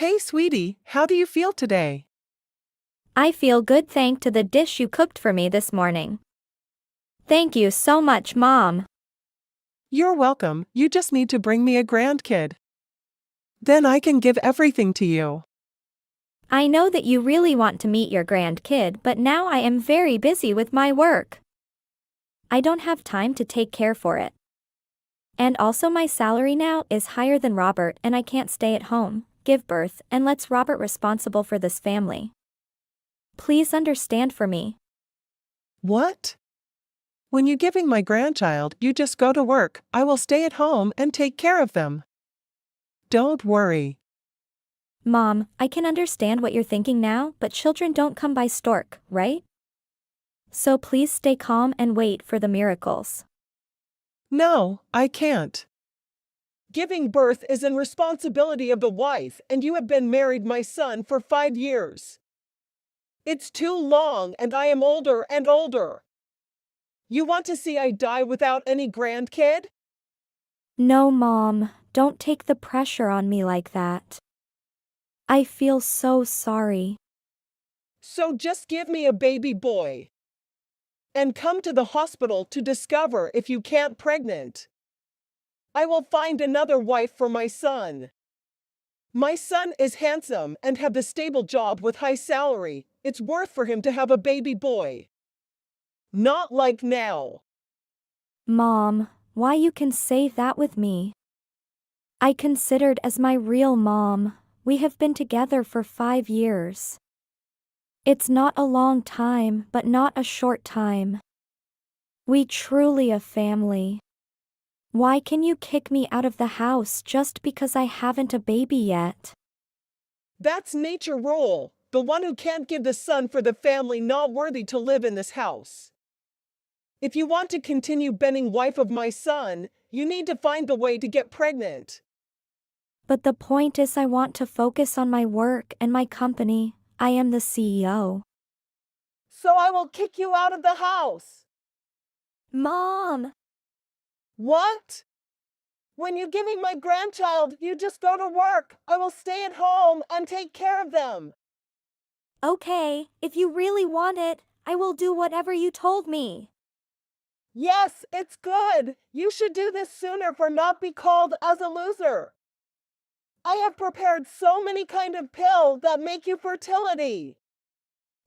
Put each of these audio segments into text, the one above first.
Hey, sweetie, how do you feel today? I feel good thanks to the dish you cooked for me this morning. Thank you so much, Mom. You're welcome, you just need to bring me a grandkid. Then I can give everything to you. I know that you really want to meet your grandkid, but now I am very busy with my work. I don't have time to take care for it. And also my salary now is higher than Robert and I can't stay at home, give birth, and let's Robert responsible for this family. Please understand for me. What? When you're giving my grandchild, you just go to work. I will stay at home and take care of them. Don't worry. Mom, I can understand what you're thinking now, but children don't come by stork, right? So please stay calm and wait for the miracles. No, I can't. Giving birth is a responsibility of the wife, and you have been married my son for 5 years. It's too long and I am older and older. You want to see I die without any grandkid? No, Mom, don't take the pressure on me like that. I feel so sorry. So just give me a baby boy. And come to the hospital to discover if you can't pregnant. I will find another wife for my son. My son is handsome and have the stable job with high salary. It's worth for him to have a baby boy. Not like now. Mom, why you can say that with me? I considered as my real mom. We have been together for 5 years. It's not a long time, but not a short time. We truly a family. Why can you kick me out of the house just because I haven't a baby yet? That's nature rule. The one who can't give the son for the family not worthy to live in this house. If you want to continue being wife of my son, you need to find the way to get pregnant. But the point is I want to focus on my work and my company. I am the CEO. So I will kick you out of the house. Mom! What? When you're giving my grandchild, you just go to work. I will stay at home and take care of them. Okay, if you really want it, I will do whatever you told me. Yes, it's good. You should do this sooner for not be called as a loser. I have prepared so many kind of pill that make you fertility.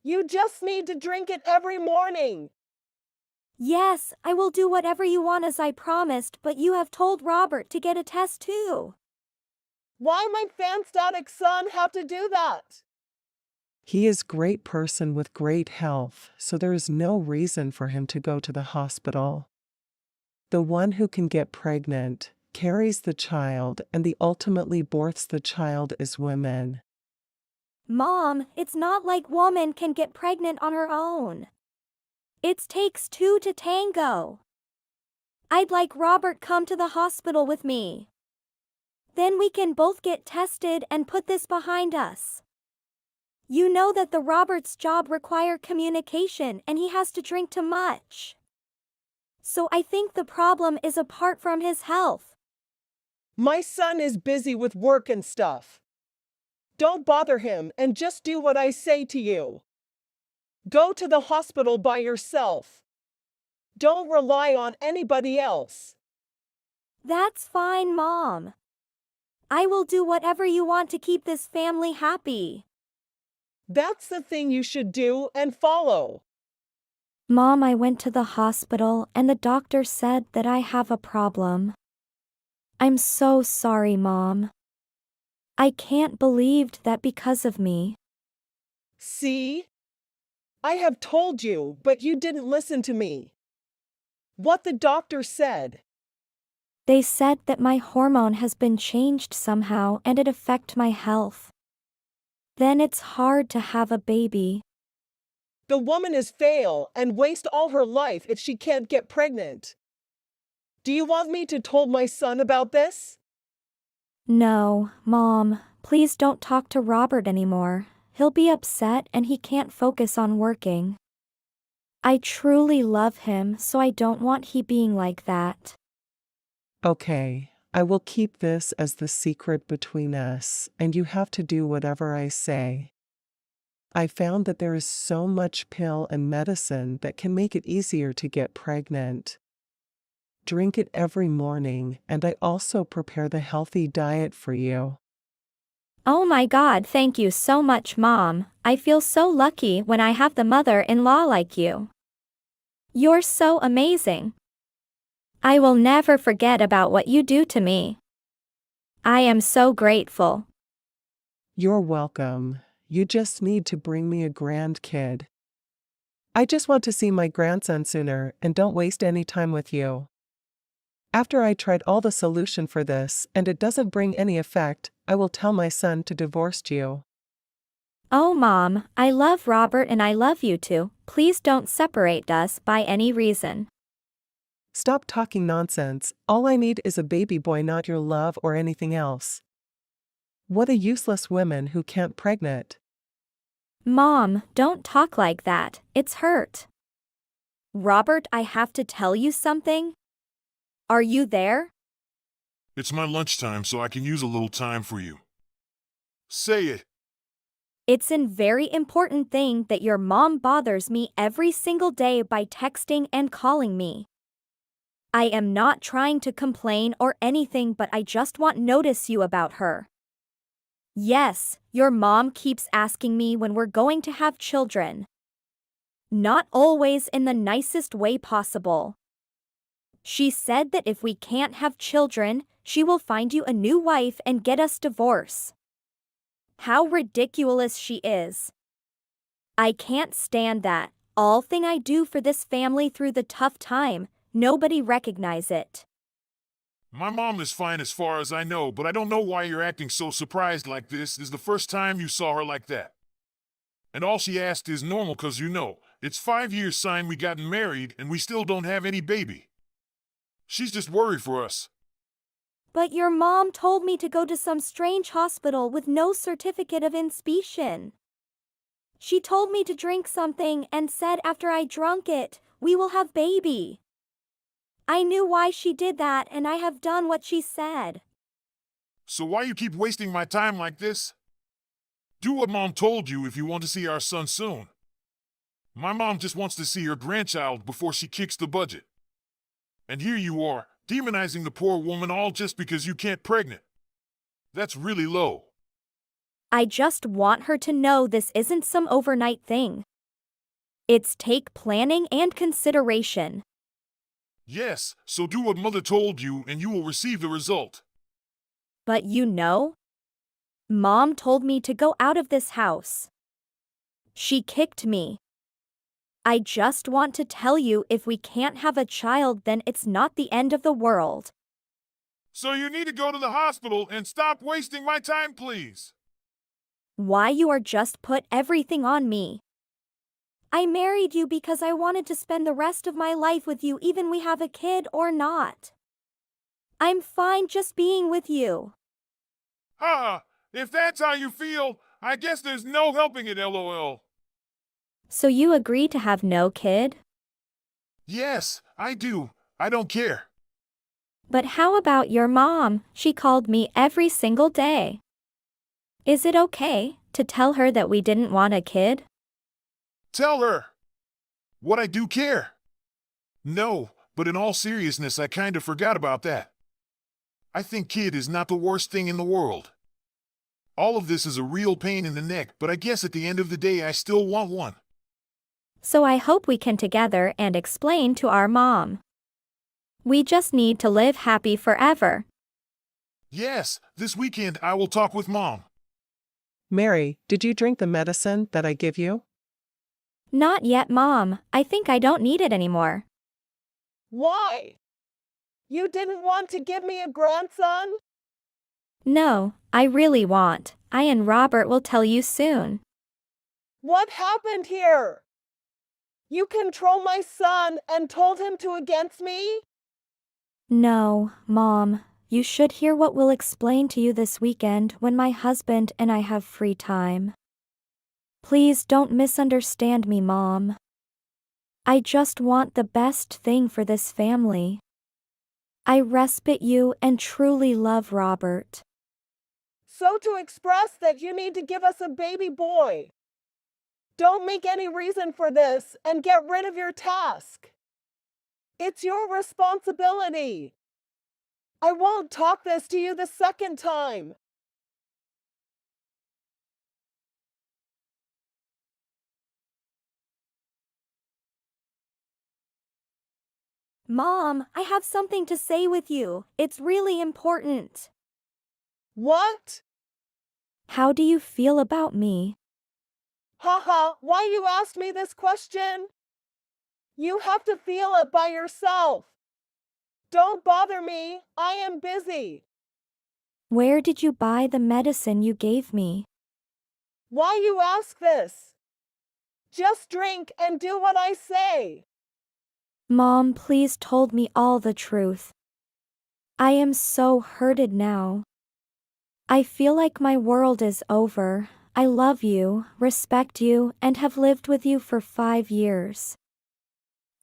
You just need to drink it every morning. Yes, I will do whatever you want as I promised, but you have told Robert to get a test too. Why my fantastic son have to do that? He is a great person with great health, so there is no reason for him to go to the hospital. The one who can get pregnant, carries the child, and ultimately births the child is women. Mom, it's not like woman can get pregnant on her own. It takes two to tango. I'd like Robert come to the hospital with me. Then we can both get tested and put this behind us. You know that the Robert's job require communication and he has to drink too much. So I think the problem is apart from his health. My son is busy with work and stuff. Don't bother him and just do what I say to you. Go to the hospital by yourself. Don't rely on anybody else. That's fine, Mom. I will do whatever you want to keep this family happy. That's the thing you should do and follow. Mom, I went to the hospital and the doctor said that I have a problem. I'm so sorry, Mom. I can't believe that because of me. See? I have told you, but you didn't listen to me. What the doctor said. They said that my hormone has been changed somehow and it affect my health. Then it's hard to have a baby. The woman is fail and waste all her life if she can't get pregnant. Do you want me to tell my son about this? No, Mom, please don't talk to Robert anymore. He'll be upset and he can't focus on working. I truly love him, so I don't want he being like that. Okay, I will keep this as the secret between us, and you have to do whatever I say. I found that there is so much pill and medicine that can make it easier to get pregnant. Drink it every morning, and I also prepare the healthy diet for you. Oh my God, thank you so much, Mom. I feel so lucky when I have the mother-in-law like you. You're so amazing. I will never forget about what you do to me. I am so grateful. You're welcome. You just need to bring me a grandkid. I just want to see my grandson sooner and don't waste any time with you. After I tried all the solution for this and it doesn't bring any effect, I will tell my son to divorce you. Oh Mom, I love Robert and I love you too. Please don't separate us by any reason. Stop talking nonsense. All I need is a baby boy, not your love or anything else. What a useless woman who can't pregnant. Mom, don't talk like that. It's hurt. Robert, I have to tell you something. Are you there? It's my lunchtime, so I can use a little time for you. Say it. It's a very important thing that your mom bothers me every single day by texting and calling me. I am not trying to complain or anything, but I just want to notice you about her. Yes, your mom keeps asking me when we're going to have children. Not always in the nicest way possible. She said that if we can't have children, she will find you a new wife and get us divorce. How ridiculous she is. I can't stand that. All thing I do for this family through the tough time, nobody recognize it. My mom is fine as far as I know, but I don't know why you're acting so surprised like this. This is the first time you saw her like that. And all she asked is normal, cause you know, it's 5 years since we gotten married and we still don't have any baby. She's just worried for us. But your mom told me to go to some strange hospital with no certificate of inspection. She told me to drink something and said after I drunk it, we will have baby. I knew why she did that and I have done what she said. So why you keep wasting my time like this? Do what mom told you if you want to see our son soon. My mom just wants to see her grandchild before she kicks the budget. And here you are, demonizing the poor woman all just because you can't pregnant. That's really low. I just want her to know this isn't some overnight thing. It's take planning and consideration. Yes, so do what mother told you and you will receive the result. But you know, Mom told me to go out of this house. She kicked me. I just want to tell you, if we can't have a child, then it's not the end of the world. So you need to go to the hospital and stop wasting my time, please. Why you are just put everything on me? I married you because I wanted to spend the rest of my life with you, even we have a kid or not. I'm fine just being with you. Ha! If that's how you feel, I guess there's no helping it, LOL. So you agree to have no kid? Yes, I do. I don't care. But how about your mom? She called me every single day. Is it okay to tell her that we didn't want a kid? Tell her. What, I do care? No, but in all seriousness, I kind of forgot about that. I think kid is not the worst thing in the world. All of this is a real pain in the neck, but I guess at the end of the day, I still want one. So I hope we can together and explain to our mom. We just need to live happy forever. Yes, this weekend I will talk with mom. Mary, did you drink the medicine that I give you? Not yet, Mom. I think I don't need it anymore. Why? You didn't want to give me a grandson? No, I really want. I and Robert will tell you soon. What happened here? You control my son and told him to against me? No, Mom. You should hear what we'll explain to you this weekend when my husband and I have free time. Please don't misunderstand me, Mom. I just want the best thing for this family. I respect you and truly love Robert. So to express that you need to give us a baby boy. Don't make any reason for this and get rid of your task. It's your responsibility. I won't talk this to you the second time. Mom, I have something to say with you. It's really important. What? How do you feel about me? Haha, why you asked me this question? You have to feel it by yourself. Don't bother me, I am busy. Where did you buy the medicine you gave me? Why you ask this? Just drink and do what I say. Mom, please told me all the truth. I am so hurted now. I feel like my world is over. I love you, respect you, and have lived with you for 5 years.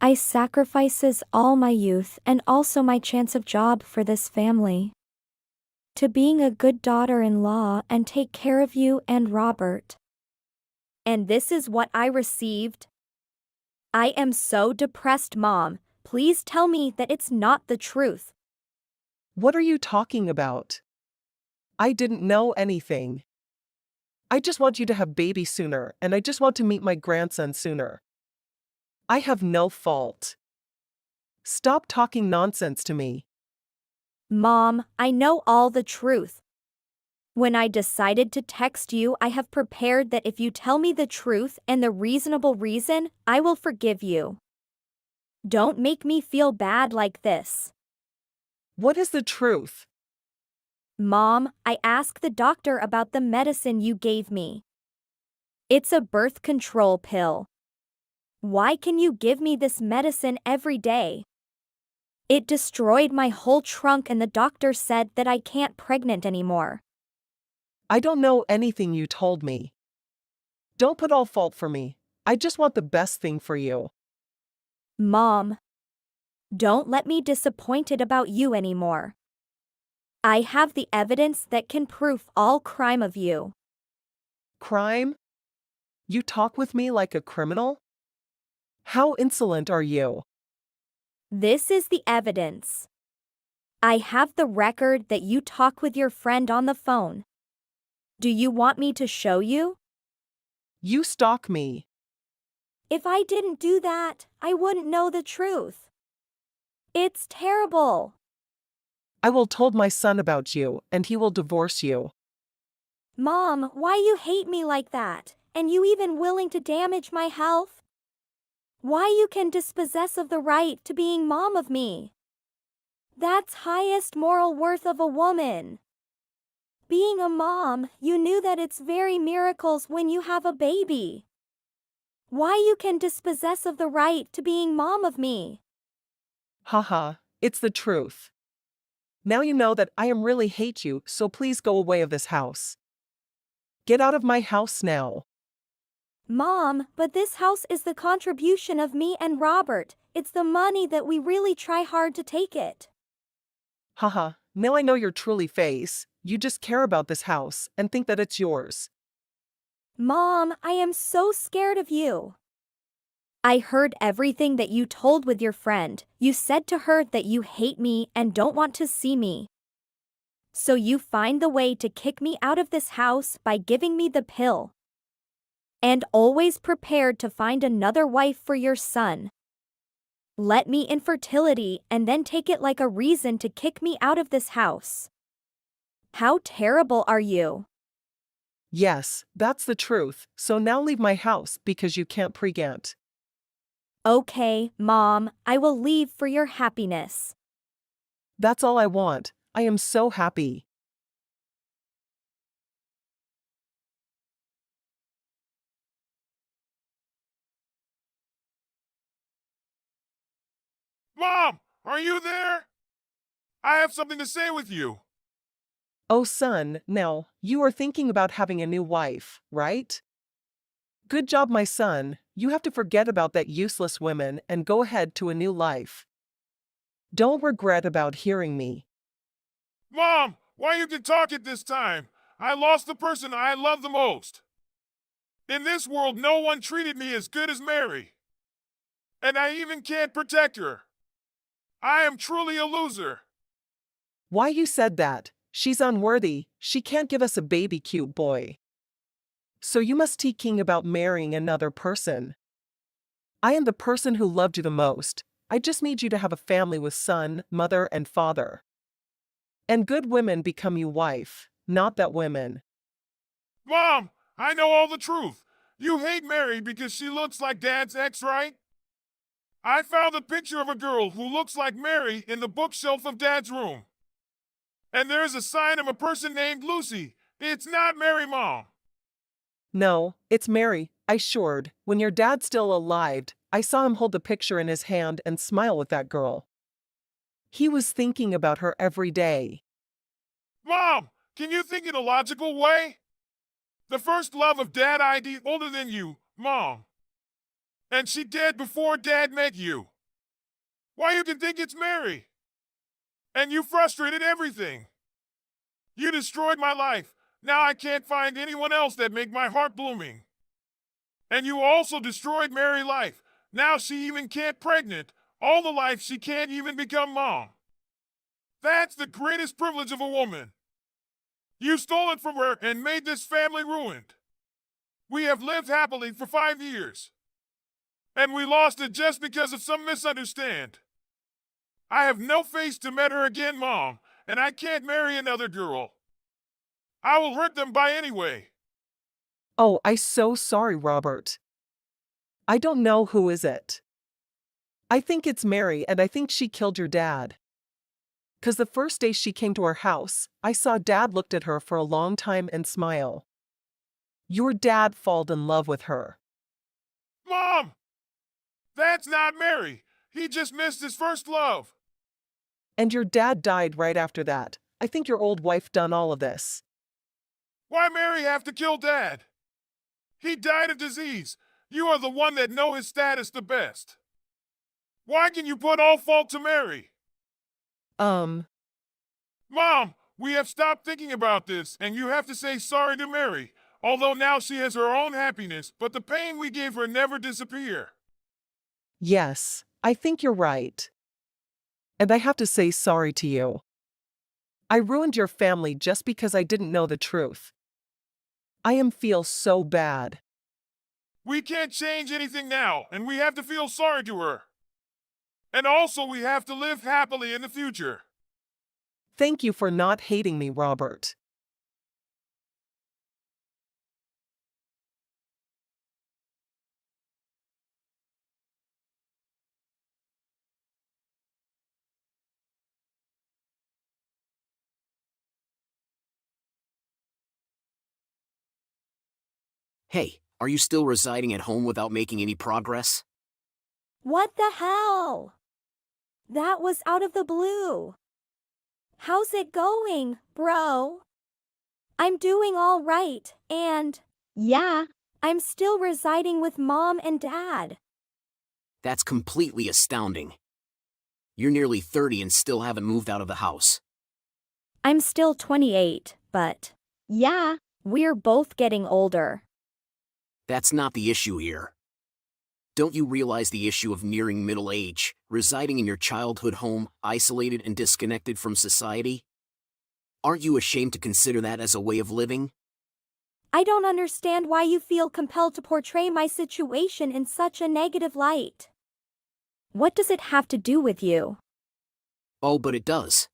I sacrifices all my youth and also my chance of job for this family. To being a good daughter-in-law and take care of you and Robert. And this is what I received? I am so depressed, Mom. Please tell me that it's not the truth. What are you talking about? I didn't know anything. I just want you to have baby sooner, and I just want to meet my grandson sooner. I have no fault. Stop talking nonsense to me. Mom, I know all the truth. When I decided to text you, I have prepared that if you tell me the truth and the reasonable reason, I will forgive you. Don't make me feel bad like this. What is the truth? Mom, I asked the doctor about the medicine you gave me. It's a birth control pill. Why can you give me this medicine every day? It destroyed my whole trunk and the doctor said that I can't pregnant anymore. I don't know anything you told me. Don't put all fault for me. I just want the best thing for you. Mom, don't let me disappointed about you anymore. I have the evidence that can prove all crime of you. Crime? You talk with me like a criminal? How insolent are you? This is the evidence. I have the record that you talk with your friend on the phone. Do you want me to show you? You stalk me. If I didn't do that, I wouldn't know the truth. It's terrible. I will told my son about you, and he will divorce you. Mom, why you hate me like that? And you even willing to damage my health? Why you can dispossess of the right to being mom of me? That's highest moral worth of a woman. Being a mom, you knew that it's very miracles when you have a baby. Why you can dispossess of the right to being mom of me? Haha, it's the truth. Now you know that I am really hate you, so please go away of this house. Get out of my house now. Mom, but this house is the contribution of me and Robert. It's the money that we really try hard to take it. Haha, now I know your truly face. You just care about this house and think that it's yours. Mom, I am so scared of you. I heard everything that you told with your friend. You said to her that you hate me and don't want to see me. So you find the way to kick me out of this house by giving me the pill. And always prepared to find another wife for your son. Let me infertility and then take it like a reason to kick me out of this house. How terrible are you? Yes, that's the truth, so now leave my house because you can't pregant. Okay, Mom, I will leave for your happiness. That's all I want. I am so happy. Mom, are you there? I have something to say with you. Oh son, now, you are thinking about having a new wife, right? Good job, my son. You have to forget about that useless woman and go ahead to a new life. Don't regret about hearing me. Mom, why you can talk it this time? I lost the person I love the most. In this world, no one treated me as good as Mary. And I even can't protect her. I am truly a loser. Why you said that? She's unworthy, she can't give us a baby cute boy. So you must thinking about marrying another person. I am the person who loved you the most. I just need you to have a family with son, mother, and father. And good women become you wife, not that women. Mom, I know all the truth. You hate Mary because she looks like Dad's ex, right? I found a picture of a girl who looks like Mary in the bookshelf of Dad's room. And there's a sign of a person named Lucy. It's not Mary, Mom. No, it's Mary, I assured. When your dad's still alive, I saw him hold the picture in his hand and smile with that girl. He was thinking about her every day. Mom, can you think in a logical way? The first love of Dad ID older than you, Mom. And she dead before Dad met you. Why you can think it's Mary? And you frustrated everything. You destroyed my life. Now I can't find anyone else that make my heart blooming. And you also destroyed Mary's life. Now she even can't pregnant. All the life she can't even become mom. That's the greatest privilege of a woman. You stole it from her and made this family ruined. We have lived happily for 5 years. And we lost it just because of some misunderstand. I have no face to meet her again, Mom, and I can't marry another girl. I will hurt them by anyway. Oh, I'm so sorry, Robert. I don't know who is it. I think it's Mary and I think she killed your dad. 'Cause the first day she came to our house, I saw Dad looked at her for a long time and smile. Your dad fell in love with her. Mom! That's not Mary. He just missed his first love. And your dad died right after that. I think your old wife done all of this. Why Mary have to kill Dad? He died of disease. You are the one that know his status the best. Why can you put all fault to Mary? Mom, we have stopped thinking about this, and you have to say sorry to Mary. Although now she has her own happiness, but the pain we gave her never disappear. Yes, I think you're right. And I have to say sorry to you. I ruined your family just because I didn't know the truth. I feel so bad. We can't change anything now, and we have to feel sorry to her. And also we have to live happily in the future. Thank you for not hating me, Robert. Hey, are you still residing at home without making any progress? What the hell? That was out of the blue. How's it going, bro? I'm doing all right, and yeah, I'm still residing with Mom and Dad. That's completely astounding. You're nearly 30 and still haven't moved out of the house. I'm still 28, but yeah, we're both getting older. That's not the issue here. Don't you realize the issue of nearing middle age, residing in your childhood home, isolated and disconnected from society? Aren't you ashamed to consider that as a way of living? I don't understand why you feel compelled to portray my situation in such a negative light. What does it have to do with you? Oh, but it does.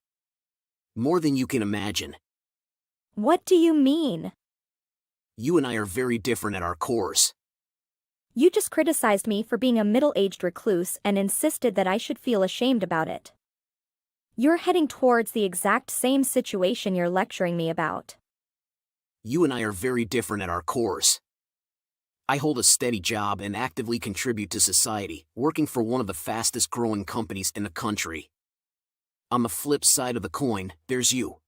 More than you can imagine. What do you mean? You and I are very different at our cores. You just criticized me for being a middle-aged recluse and insisted that I should feel ashamed about it. You're heading towards the exact same situation you're lecturing me about. You and I are very different at our cores. I hold a steady job and actively contribute to society, working for one of the fastest growing companies in the country. On the flip side of the coin, there's you.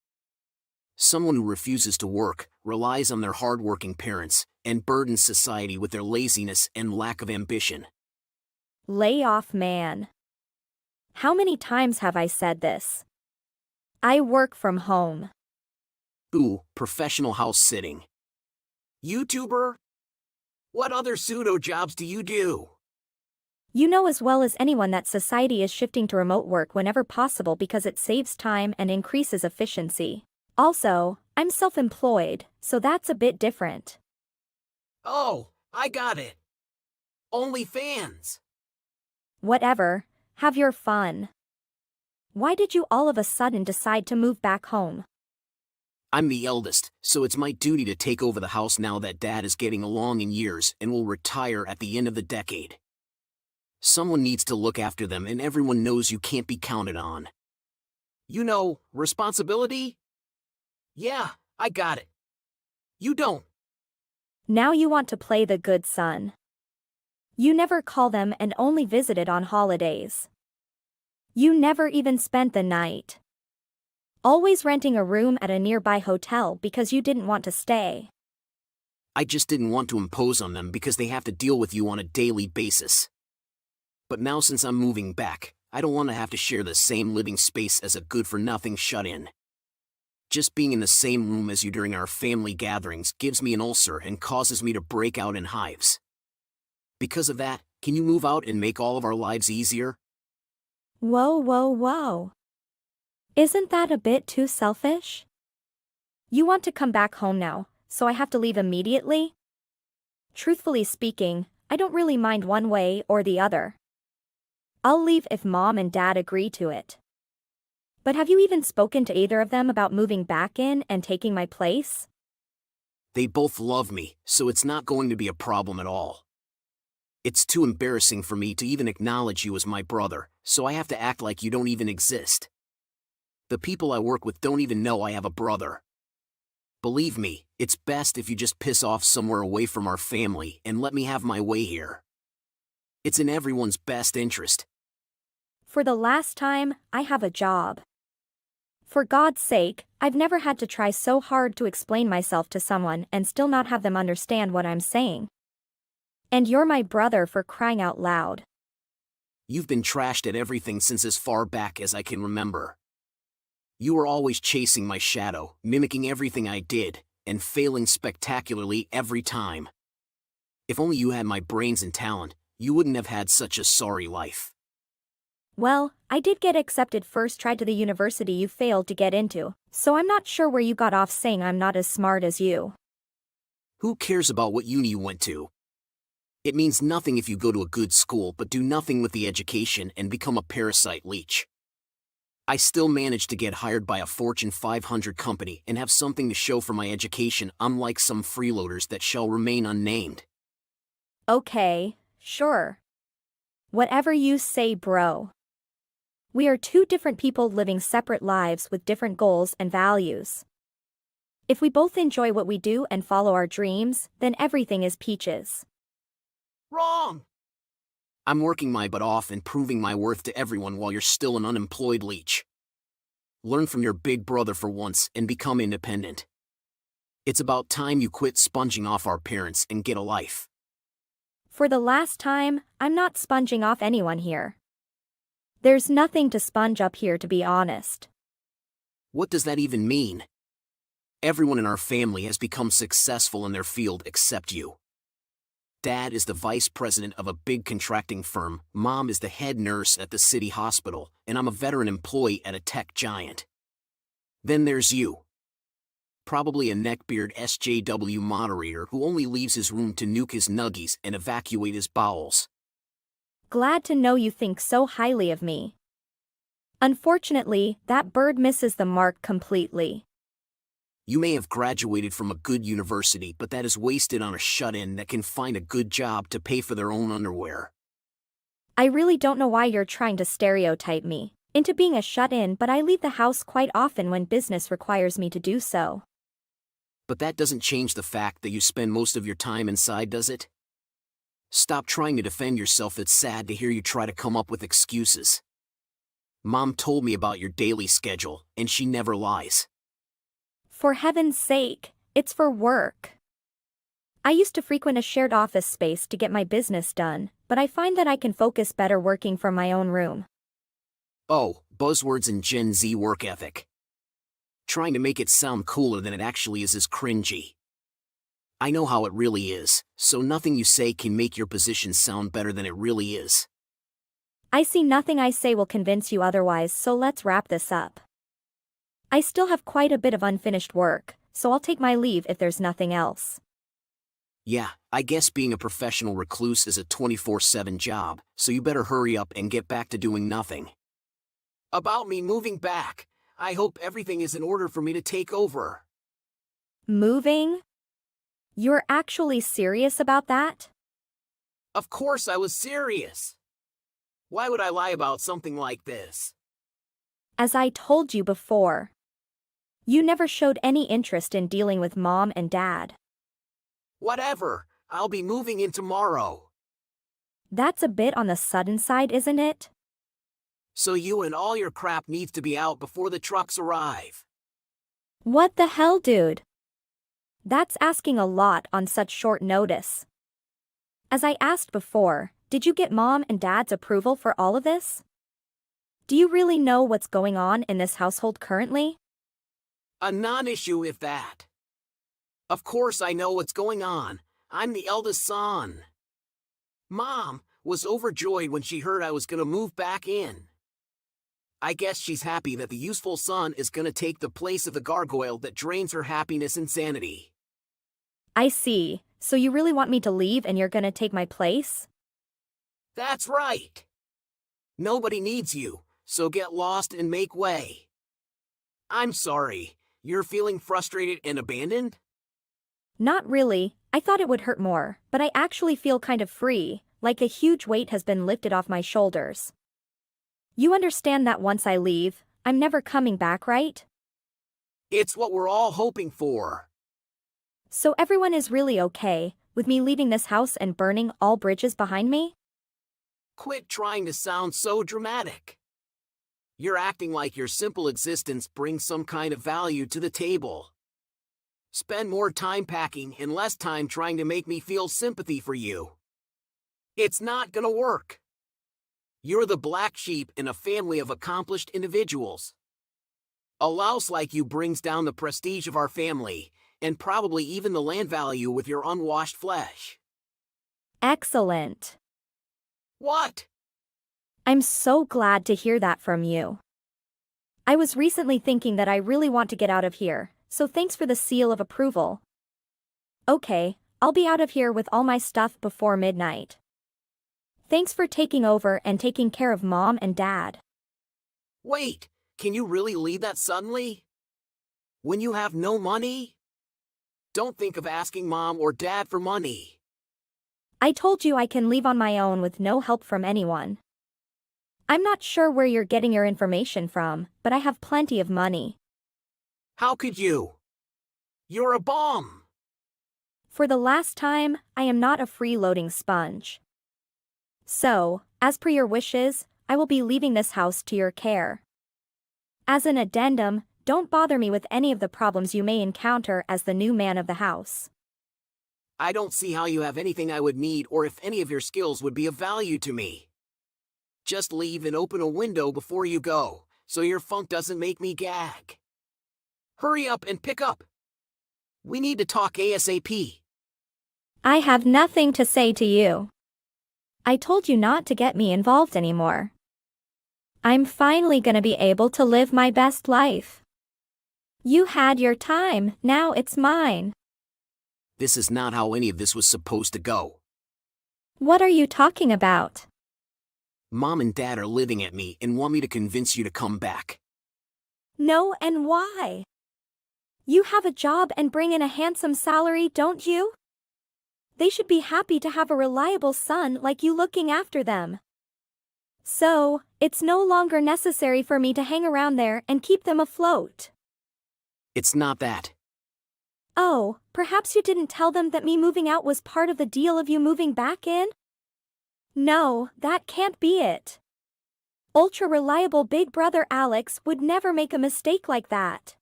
Someone who refuses to work, relies on their hardworking parents, and burdens society with their laziness and lack of ambition. Lay off, man. How many times have I said this? I work from home. Ooh, professional house sitting. YouTuber? What other pseudo jobs do you do? You know as well as anyone that society is shifting to remote work whenever possible because it saves time and increases efficiency. Also, I'm self-employed, so that's a bit different. Oh, I got it. OnlyFans. Whatever, have your fun. Why did you all of a sudden decide to move back home? I'm the eldest, so it's my duty to take over the house now that Dad is getting along in years and will retire at the end of the decade. Someone needs to look after them and everyone knows you can't be counted on. You know, responsibility? Yeah, I got it. You don't. Now you want to play the good son. You never call them and only visited on holidays. You never even spent the night. Always renting a room at a nearby hotel because you didn't want to stay. I just didn't want to impose on them because they have to deal with you on a daily basis. But now since I'm moving back, I don't want to have to share the same living space as a good-for-nothing shut-in. Just being in the same room as you during our family gatherings gives me an ulcer and causes me to break out in hives. Because of that, can you move out and make all of our lives easier? Whoa, whoa, whoa. Isn't that a bit too selfish? You want to come back home now, so I have to leave immediately? Truthfully speaking, I don't really mind one way or the other. I'll leave if Mom and Dad agree to it. But have you even spoken to either of them about moving back in and taking my place? They both love me, so it's not going to be a problem at all. It's too embarrassing for me to even acknowledge you as my brother, so I have to act like you don't even exist. The people I work with don't even know I have a brother. Believe me, it's best if you just piss off somewhere away from our family and let me have my way here. It's in everyone's best interest. For the last time, I have a job. For God's sake, I've never had to try so hard to explain myself to someone and still not have them understand what I'm saying. And you're my brother, for crying out loud. You've been trashed at everything since as far back as I can remember. You were always chasing my shadow, mimicking everything I did, and failing spectacularly every time. If only you had my brains and talent, you wouldn't have had such a sorry life. Well, I did get accepted first try to the university you failed to get into, so I'm not sure where you got off saying I'm not as smart as you. Who cares about what uni you went to? It means nothing if you go to a good school but do nothing with the education and become a parasite leech. I still managed to get hired by a Fortune 500 company and have something to show for my education, unlike some freeloaders that shall remain unnamed. Okay, sure. Whatever you say, bro. We are two different people living separate lives with different goals and values. If we both enjoy what we do and follow our dreams, then everything is peaches. Wrong! I'm working my butt off and proving my worth to everyone while you're still an unemployed leech. Learn from your big brother for once and become independent. It's about time you quit sponging off our parents and get a life. For the last time, I'm not sponging off anyone here. There's nothing to sponge up here, to be honest. What does that even mean? Everyone in our family has become successful in their field except you. Dad is the vice president of a big contracting firm, Mom is the head nurse at the city hospital, and I'm a veteran employee at a tech giant. Then there's you. Probably a neckbeard SJW moderator who only leaves his room to nuke his nuggies and evacuate his bowels. Glad to know you think so highly of me. Unfortunately, that bird misses the mark completely. You may have graduated from a good university, but that is wasted on a shut-in that can find a good job to pay for their own underwear. I really don't know why you're trying to stereotype me into being a shut-in, but I leave the house quite often when business requires me to do so. But that doesn't change the fact that you spend most of your time inside, does it? Stop trying to defend yourself. It's sad to hear you try to come up with excuses. Mom told me about your daily schedule, and she never lies. For heaven's sake, it's for work. I used to frequent a shared office space to get my business done, but I find that I can focus better working from my own room. Oh, buzzwords and Gen Z work ethic. Trying to make it sound cooler than it actually is cringy. I know how it really is, so nothing you say can make your position sound better than it really is. I see nothing I say will convince you otherwise, so let's wrap this up. I still have quite a bit of unfinished work, so I'll take my leave if there's nothing else. Yeah, I guess being a professional recluse is a 24/7 job, so you better hurry up and get back to doing nothing. About me moving back, I hope everything is in order for me to take over. Moving? You're actually serious about that? Of course I was serious. Why would I lie about something like this? As I told you before, you never showed any interest in dealing with Mom and Dad. Whatever, I'll be moving in tomorrow. That's a bit on the sudden side, isn't it? So you and all your crap needs to be out before the trucks arrive. What the hell, dude? That's asking a lot on such short notice. As I asked before, did you get Mom and Dad's approval for all of this? Do you really know what's going on in this household currently? A non-issue if that. Of course I know what's going on. I'm the eldest son. Mom was overjoyed when she heard I was gonna move back in. I guess she's happy that the useful son is gonna take the place of the gargoyle that drains her happiness and sanity. I see, so you really want me to leave and you're gonna take my place? That's right. Nobody needs you, so get lost and make way. I'm sorry, you're feeling frustrated and abandoned? Not really, I thought it would hurt more, but I actually feel kind of free, like a huge weight has been lifted off my shoulders. You understand that once I leave, I'm never coming back, right? It's what we're all hoping for. So everyone is really okay with me leaving this house and burning all bridges behind me? Quit trying to sound so dramatic. You're acting like your simple existence brings some kind of value to the table. Spend more time packing and less time trying to make me feel sympathy for you. It's not gonna work. You're the black sheep in a family of accomplished individuals. A louse like you brings down the prestige of our family, and probably even the land value with your unwashed flesh. Excellent. What? I'm so glad to hear that from you. I was recently thinking that I really want to get out of here, so thanks for the seal of approval. Okay, I'll be out of here with all my stuff before midnight. Thanks for taking over and taking care of Mom and Dad. Wait, can you really leave that suddenly? When you have no money? Don't think of asking Mom or Dad for money. I told you I can leave on my own with no help from anyone. I'm not sure where you're getting your information from, but I have plenty of money. How could you? You're a bum. For the last time, I am not a freeloading sponge. So, as per your wishes, I will be leaving this house to your care. As an addendum, don't bother me with any of the problems you may encounter as the new man of the house. I don't see how you have anything I would need or if any of your skills would be of value to me. Just leave and open a window before you go, so your funk doesn't make me gag. Hurry up and pick up. We need to talk ASAP. I have nothing to say to you. I told you not to get me involved anymore. I'm finally gonna be able to live my best life. You had your time, now it's mine. This is not how any of this was supposed to go. What are you talking about? Mom and Dad are living at me and want me to convince you to come back. No, and why? You have a job and bring in a handsome salary, don't you? They should be happy to have a reliable son like you looking after them. So, it's no longer necessary for me to hang around there and keep them afloat. It's not that. Oh, perhaps you didn't tell them that me moving out was part of the deal of you moving back in? No, that can't be it. Ultra-reliable big brother Alex would never make a mistake like that.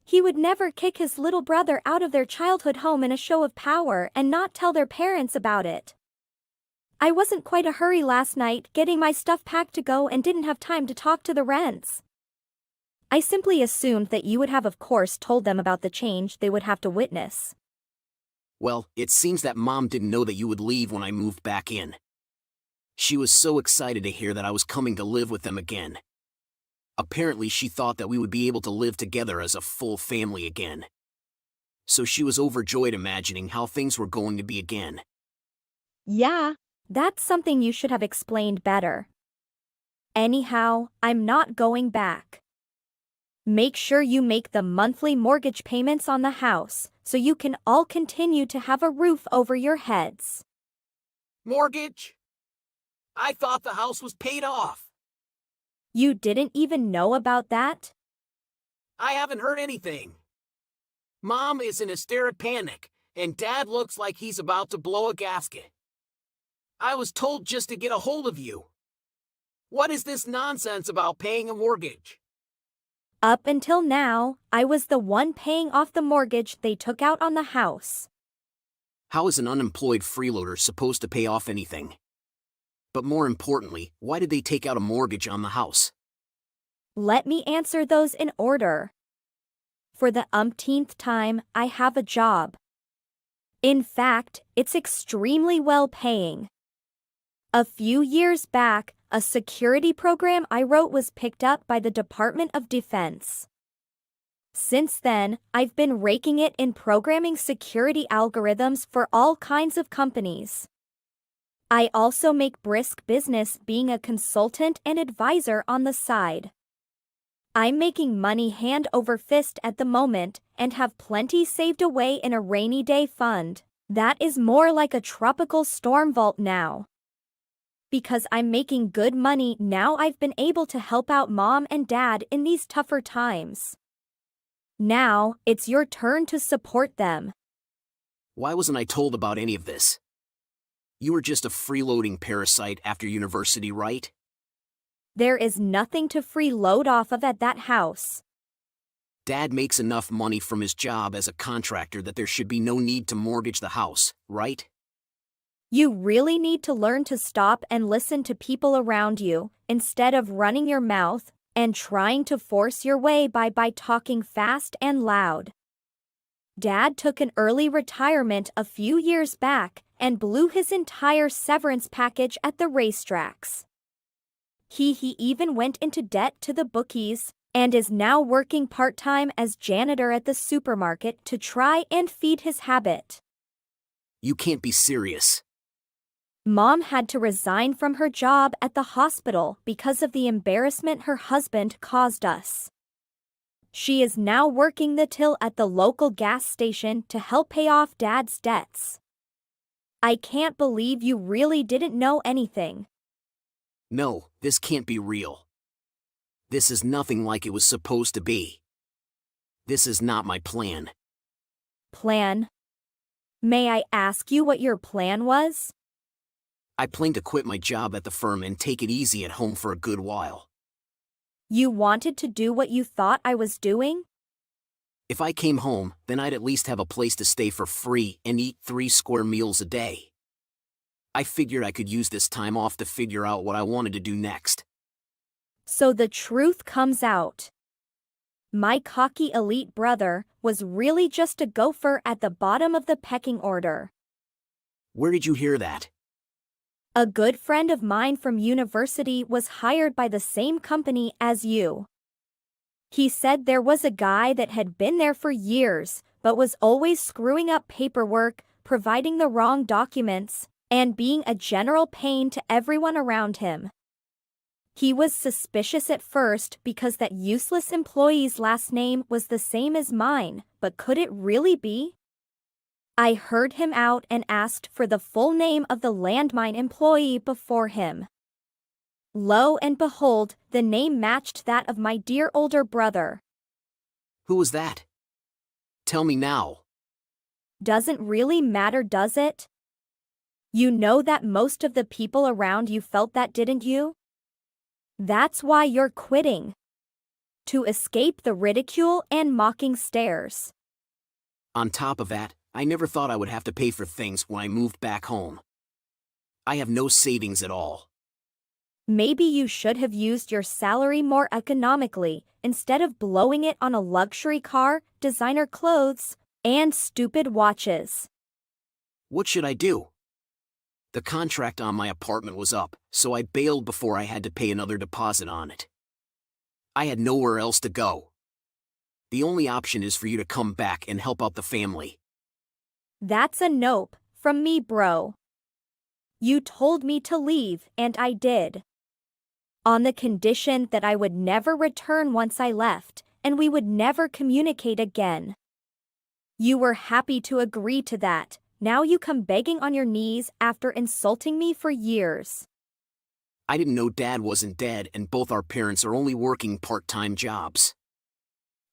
He would never kick his little brother out of their childhood home in a show of power and not tell their parents about it. I wasn't quite a hurry last night getting my stuff packed to go and didn't have time to talk to the rents. I simply assumed that you would have of course told them about the change they would have to witness. Well, it seems that Mom didn't know that you would leave when I moved back in. She was so excited to hear that I was coming to live with them again. Apparently she thought that we would be able to live together as a full family again. So she was overjoyed imagining how things were going to be again. Yeah, that's something you should have explained better. Anyhow, I'm not going back. Make sure you make the monthly mortgage payments on the house so you can all continue to have a roof over your heads. Mortgage? I thought the house was paid off. You didn't even know about that? I haven't heard anything. Mom is in hysteric panic, and Dad looks like he's about to blow a gasket. I was told just to get a hold of you. What is this nonsense about paying a mortgage? Up until now, I was the one paying off the mortgage they took out on the house. How is an unemployed freeloader supposed to pay off anything? But more importantly, why did they take out a mortgage on the house? Let me answer those in order. For the umpteenth time, I have a job. In fact, it's extremely well paying. A few years back, a security program I wrote was picked up by the Department of Defense. Since then, I've been raking it in programming security algorithms for all kinds of companies. I also make brisk business being a consultant and advisor on the side. I'm making money hand over fist at the moment and have plenty saved away in a rainy day fund. That is more like a tropical storm vault now. Because I'm making good money now, I've been able to help out Mom and Dad in these tougher times. Now, it's your turn to support them. Why wasn't I told about any of this? You were just a freeloading parasite after university, right? There is nothing to freeload off of at that house. Dad makes enough money from his job as a contractor that there should be no need to mortgage the house, right? You really need to learn to stop and listen to people around you, instead of running your mouth and trying to force your way by talking fast and loud. Dad took an early retirement a few years back and blew his entire severance package at the racetracks. He even went into debt to the bookies and is now working part-time as janitor at the supermarket to try and feed his habit. You can't be serious. Mom had to resign from her job at the hospital because of the embarrassment her husband caused us. She is now working the till at the local gas station to help pay off Dad's debts. I can't believe you really didn't know anything. No, this can't be real. This is nothing like it was supposed to be. This is not my plan. Plan? May I ask you what your plan was? I plan to quit my job at the firm and take it easy at home for a good while. You wanted to do what you thought I was doing? If I came home, then I'd at least have a place to stay for free and eat 3 square meals a day. I figured I could use this time off to figure out what I wanted to do next. So the truth comes out. My cocky elite brother was really just a gopher at the bottom of the pecking order. Where did you hear that? A good friend of mine from university was hired by the same company as you. He said there was a guy that had been there for years, but was always screwing up paperwork, providing the wrong documents, and being a general pain to everyone around him. He was suspicious at first because that useless employee's last name was the same as mine, but could it really be? I heard him out and asked for the full name of the landmine employee before him. Lo and behold, the name matched that of my dear older brother. Who was that? Tell me now. Doesn't really matter, does it? You know that most of the people around you felt that, didn't you? That's why you're quitting. To escape the ridicule and mocking stares. On top of that, I never thought I would have to pay for things when I moved back home. I have no savings at all. Maybe you should have used your salary more economically instead of blowing it on a luxury car, designer clothes, and stupid watches. What should I do? The contract on my apartment was up, so I bailed before I had to pay another deposit on it. I had nowhere else to go. The only option is for you to come back and help out the family. That's a nope from me, bro. You told me to leave, and I did. On the condition that I would never return once I left, and we would never communicate again. You were happy to agree to that. Now you come begging on your knees after insulting me for years. I didn't know Dad wasn't dead and both our parents are only working part-time jobs.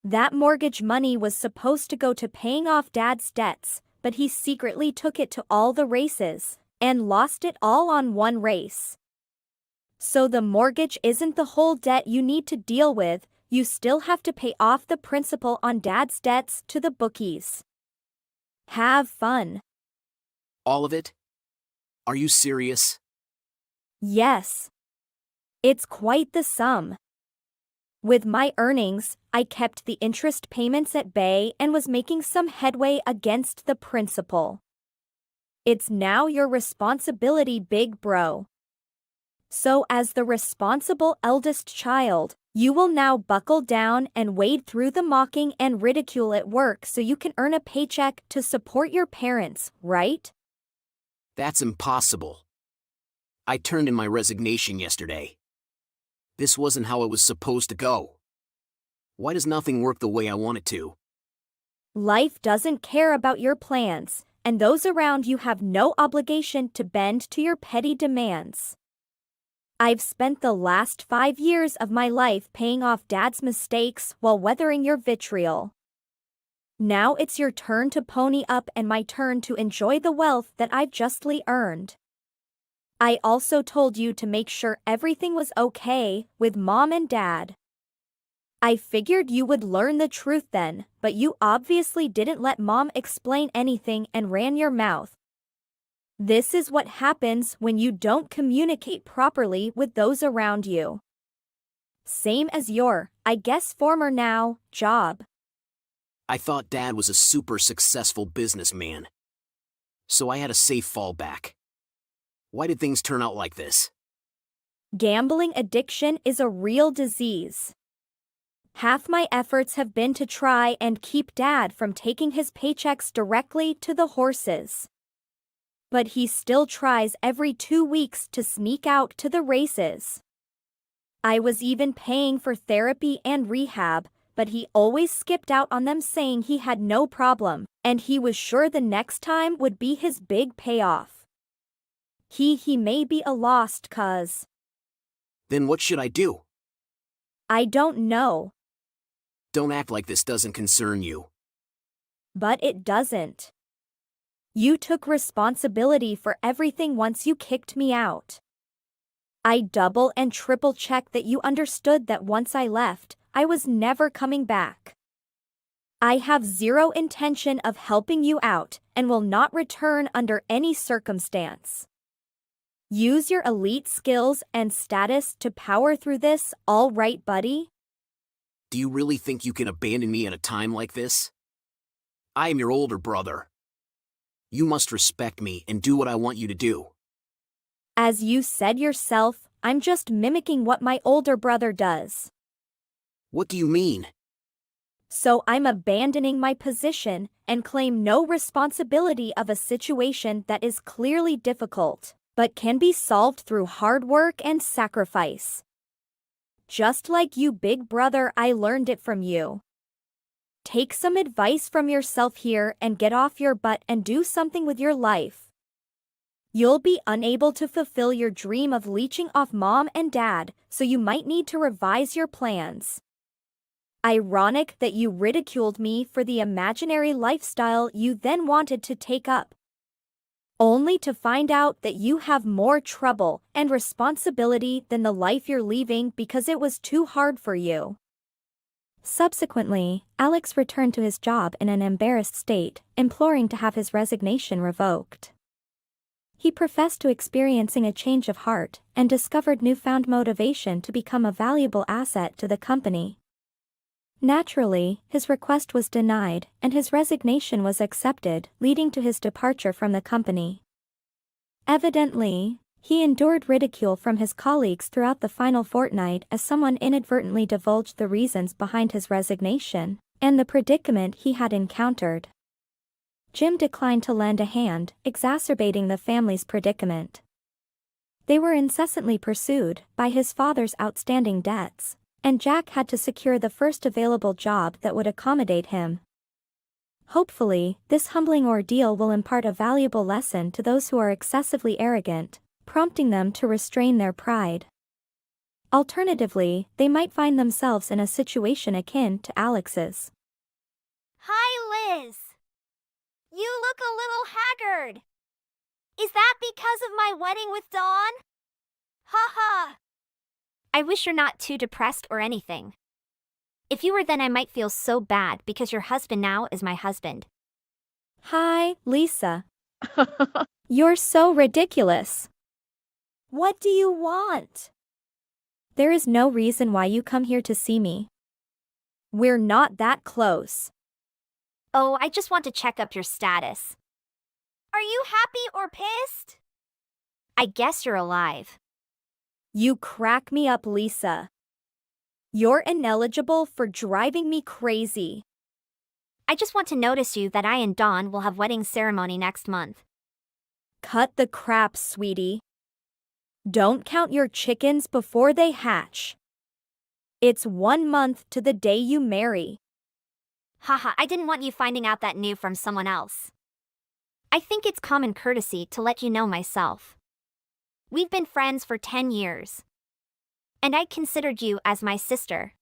That mortgage money was supposed to go to paying off Dad's debts, but he secretly took it to all the races and lost it all on one race. So the mortgage isn't the whole debt you need to deal with. You still have to pay off the principal on Dad's debts to the bookies. Have fun. All of it? Are you serious? Yes. It's quite the sum. With my earnings, I kept the interest payments at bay and was making some headway against the principal. It's now your responsibility, big bro. So as the responsible eldest child, you will now buckle down and wade through the mocking and ridicule at work so you can earn a paycheck to support your parents, right? That's impossible. I turned in my resignation yesterday. This wasn't how it was supposed to go. Why does nothing work the way I want it to? Life doesn't care about your plans, and those around you have no obligation to bend to your petty demands. I've spent the last 5 years of my life paying off Dad's mistakes while weathering your vitriol. Now it's your turn to pony up and my turn to enjoy the wealth that I've justly earned. I also told you to make sure everything was okay with Mom and Dad. I figured you would learn the truth then, but you obviously didn't let Mom explain anything and ran your mouth. This is what happens when you don't communicate properly with those around you. Same as your, I guess former now, job. I thought Dad was a super successful businessman. So I had a safe fallback. Why did things turn out like this? Gambling addiction is a real disease. Half my efforts have been to try and keep Dad from taking his paychecks directly to the horses. But he still tries every 2 weeks to sneak out to the races. I was even paying for therapy and rehab, but he always skipped out on them saying he had no problem, and he was sure the next time would be his big payoff. He may be a lost cause. Then what should I do? I don't know. Don't act like this doesn't concern you. But it doesn't. You took responsibility for everything once you kicked me out. I double and triple checked that you understood that once I left, I was never coming back. I have zero intention of helping you out and will not return under any circumstance. Use your elite skills and status to power through this, all right, buddy? Do you really think you can abandon me at a time like this? I am your older brother. You must respect me and do what I want you to do. As you said yourself, I'm just mimicking what my older brother does. What do you mean? So I'm abandoning my position and claim no responsibility of a situation that is clearly difficult, but can be solved through hard work and sacrifice. Just like you, big brother, I learned it from you. Take some advice from yourself here and get off your butt and do something with your life. You'll be unable to fulfill your dream of leeching off Mom and Dad, so you might need to revise your plans. Ironic that you ridiculed me for the imaginary lifestyle you then wanted to take up, only to find out that you have more trouble and responsibility than the life you're leaving because it was too hard for you. Subsequently, Alex returned to his job in an embarrassed state, imploring to have his resignation revoked. he professed to experiencing a change of heart and discovered newfound motivation to become a valuable asset to the company. Naturally, his request was denied and his resignation was accepted, leading to his departure from the company. Evidently, he endured ridicule from his colleagues throughout the final fortnight as someone inadvertently divulged the reasons behind his resignation and the predicament he had encountered. Jim declined to lend a hand, exacerbating the family's predicament. They were incessantly pursued by his father's outstanding debts, and Jack had to secure the first available job that would accommodate him. Hopefully, this humbling ordeal will impart a valuable lesson to those who are excessively arrogant, prompting them to restrain their pride. Alternatively, they might find themselves in a situation akin to Alex's. Hi, Liz. You look a little haggard. Is that because of my wedding with Dawn? Ha ha. I wish you're not too depressed or anything. If you were, then I might feel so bad because your husband now is my husband. Hi, Lisa. You're so ridiculous. What do you want? There is no reason why you come here to see me. We're not that close. Oh, I just want to check up your status. Are you happy or pissed? I guess you're alive. You crack me up, Lisa. You're ineligible for driving me crazy. I just want to notice you that I and Dawn will have wedding ceremony next month. Cut the crap, sweetie. Don't count your chickens before they hatch. It's 1 month to the day you marry. Haha, I didn't want you finding out that new from someone else. I think it's common courtesy to let you know myself. We've been friends for 10 years. And I considered you as my sister.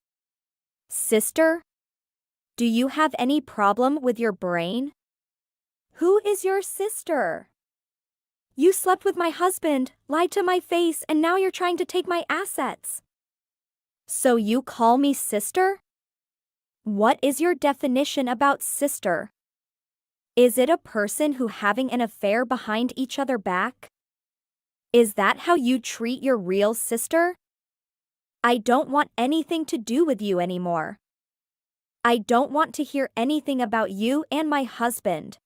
Sister? Do you have any problem with your brain? Who is your sister? You slept with my husband, lied to my face, and now you're trying to take my assets. So you call me sister? What is your definition about sister? Is it a person who having an affair behind each other back? Is that how you treat your real sister? I don't want anything to do with you anymore. I don't want to hear anything about you and my husband.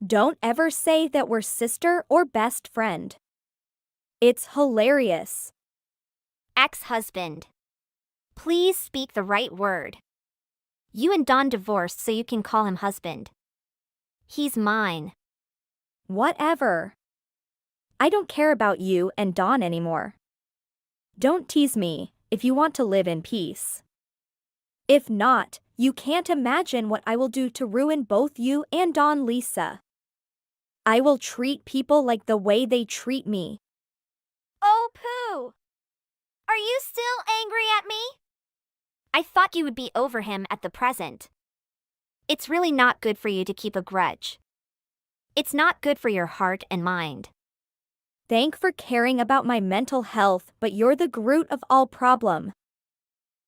Don't ever say that we're sister or best friend. It's hilarious. Ex-husband. Please speak the right word. You and Dawn divorced so you can call him husband. He's mine. Whatever. I don't care about you and Dawn anymore. Don't tease me if you want to live in peace. If not, you can't imagine what I will do to ruin both you and Dawn, Lisa. I will treat people like the way they treat me. Oh, Pooh! Are you still angry at me? I thought you would be over him at the present. It's really not good for you to keep a grudge. It's not good for your heart and mind. Thank for caring about my mental health, but you're the root of all problem.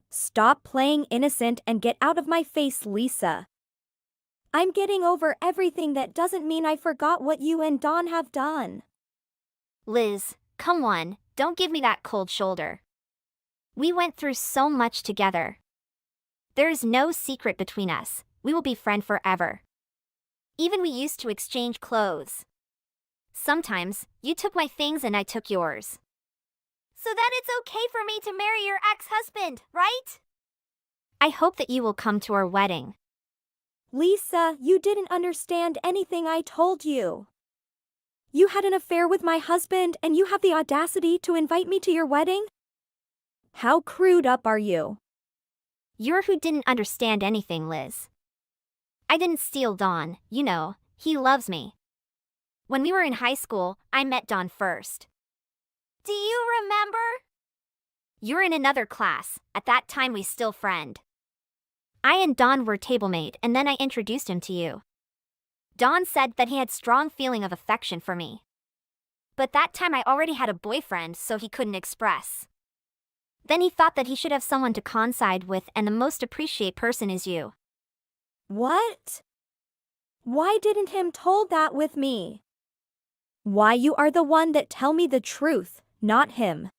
Stop playing innocent and get out of my face, Lisa. I'm getting over everything. That doesn't mean I forgot what you and Dawn have done. Liz, come on, don't give me that cold shoulder. We went through so much together. There is no secret between us. We will be friends forever. Even we used to exchange clothes. Sometimes, you took my things and I took yours. So that it's okay for me to marry your ex-husband, right? I hope that you will come to our wedding. Lisa, you didn't understand anything I told you. You had an affair with my husband and you have the audacity to invite me to your wedding? How crude up are you? You're who didn't understand anything, Liz. I didn't steal Dawn, you know, he loves me. When we were in high school, I met Dawn first. Do you remember? You're in another class. At that time we still friend. I and Dawn were tablemate and then I introduced him to you. Dawn said that he had strong feeling of affection for me. But that time I already had a boyfriend, so he couldn't express. Then he thought that he should have someone to coincide with, and the most appreciate person is you. What? Why didn't him told that with me? Why you are the one that tell me the truth, not him.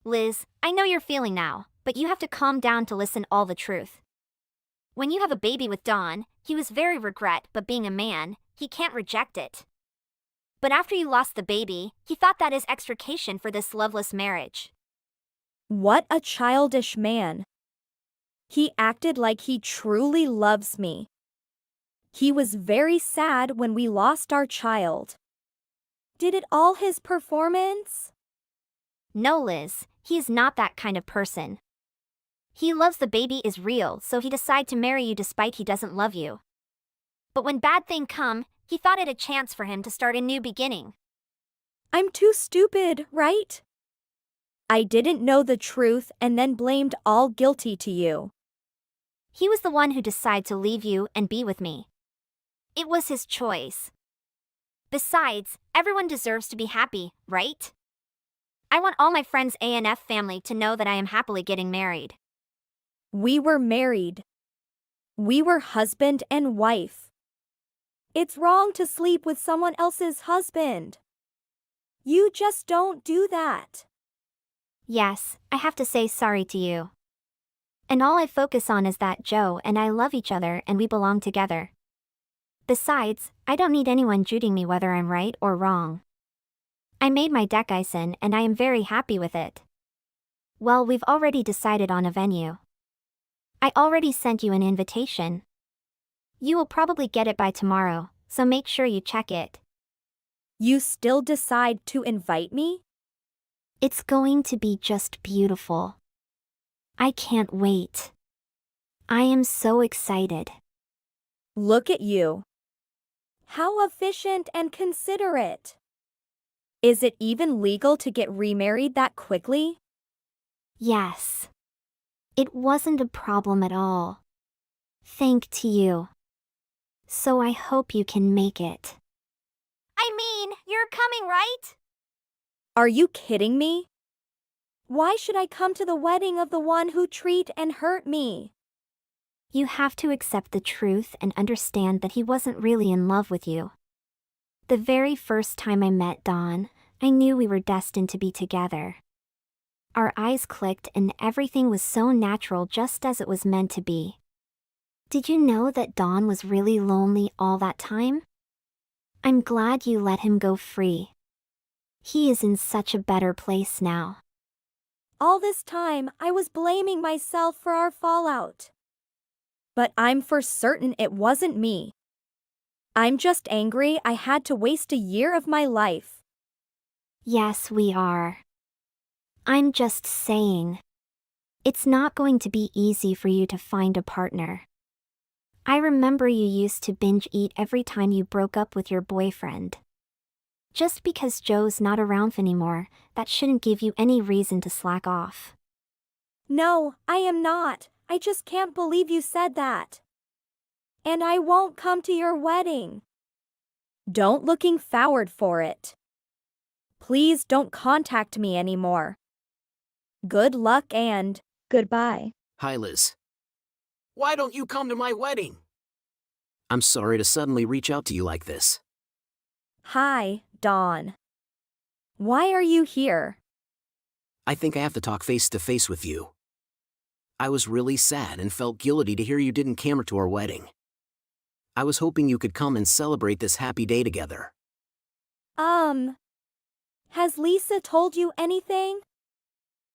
Liz, I know you're feeling now, but you have to calm down to listen all the truth. When you have a baby with Don, he was very regret, but being a man, he can't reject it. But after you lost the baby, he thought that is extrication for this loveless marriage. What a childish man. He acted like he truly loves me. He was very sad when we lost our child. Did it all his performance? No, Liz, he is not that kind of person. He loves the baby is real, so he decided to marry you despite he doesn't love you. But when bad thing come, he thought it a chance for him to start a new beginning. I'm too stupid, right? I didn't know the truth and then blamed all guilty to you. He was the one who decided to leave you and be with me. It was his choice. Besides, everyone deserves to be happy, right? I want all my friends' ANF family to know that I am happily getting married. We were married. We were husband and wife. It's wrong to sleep with someone else's husband. You just don't do that. Yes, I have to say sorry to you. And all I focus on is that Joe and I love each other and we belong together. Besides, I don't need anyone judging me whether I'm right or wrong. I made my Decison and I am very happy with it. Well, we've already decided on a venue. I already sent you an invitation. You will probably get it by tomorrow, so make sure you check it. You still decide to invite me? It's going to be just beautiful. I can't wait. I am so excited. Look at you. How efficient and considerate. Is it even legal to get remarried that quickly? Yes. It wasn't a problem at all. Thank to you. So I hope you can make it. I mean, you're coming, right? Are you kidding me? Why should I come to the wedding of the one who treat and hurt me? You have to accept the truth and understand that he wasn't really in love with you. The very first time I met Don, I knew we were destined to be together. Our eyes clicked and everything was so natural, just as it was meant to be. Did you know that Don was really lonely all that time? I'm glad you let him go free. He is in such a better place now. All this time, I was blaming myself for our fallout. But I'm for certain it wasn't me. I'm just angry I had to waste a year of my life. Yes, we are. I'm just saying. It's not going to be easy for you to find a partner. I remember you used to binge eat every time you broke up with your boyfriend. Just because Joe's not around anymore, that shouldn't give you any reason to slack off. No, I am not. I just can't believe you said that. And I won't come to your wedding. Don't looking forward for it. Please don't contact me anymore. Good luck and goodbye. Hi, Liz. Why don't you come to my wedding? I'm sorry to suddenly reach out to you like this. Hi, Dawn. Why are you here? I think I have to talk face to face with you. I was really sad and felt guilty to hear you didn't come to our wedding. I was hoping you could come and celebrate this happy day together. Has Lisa told you anything?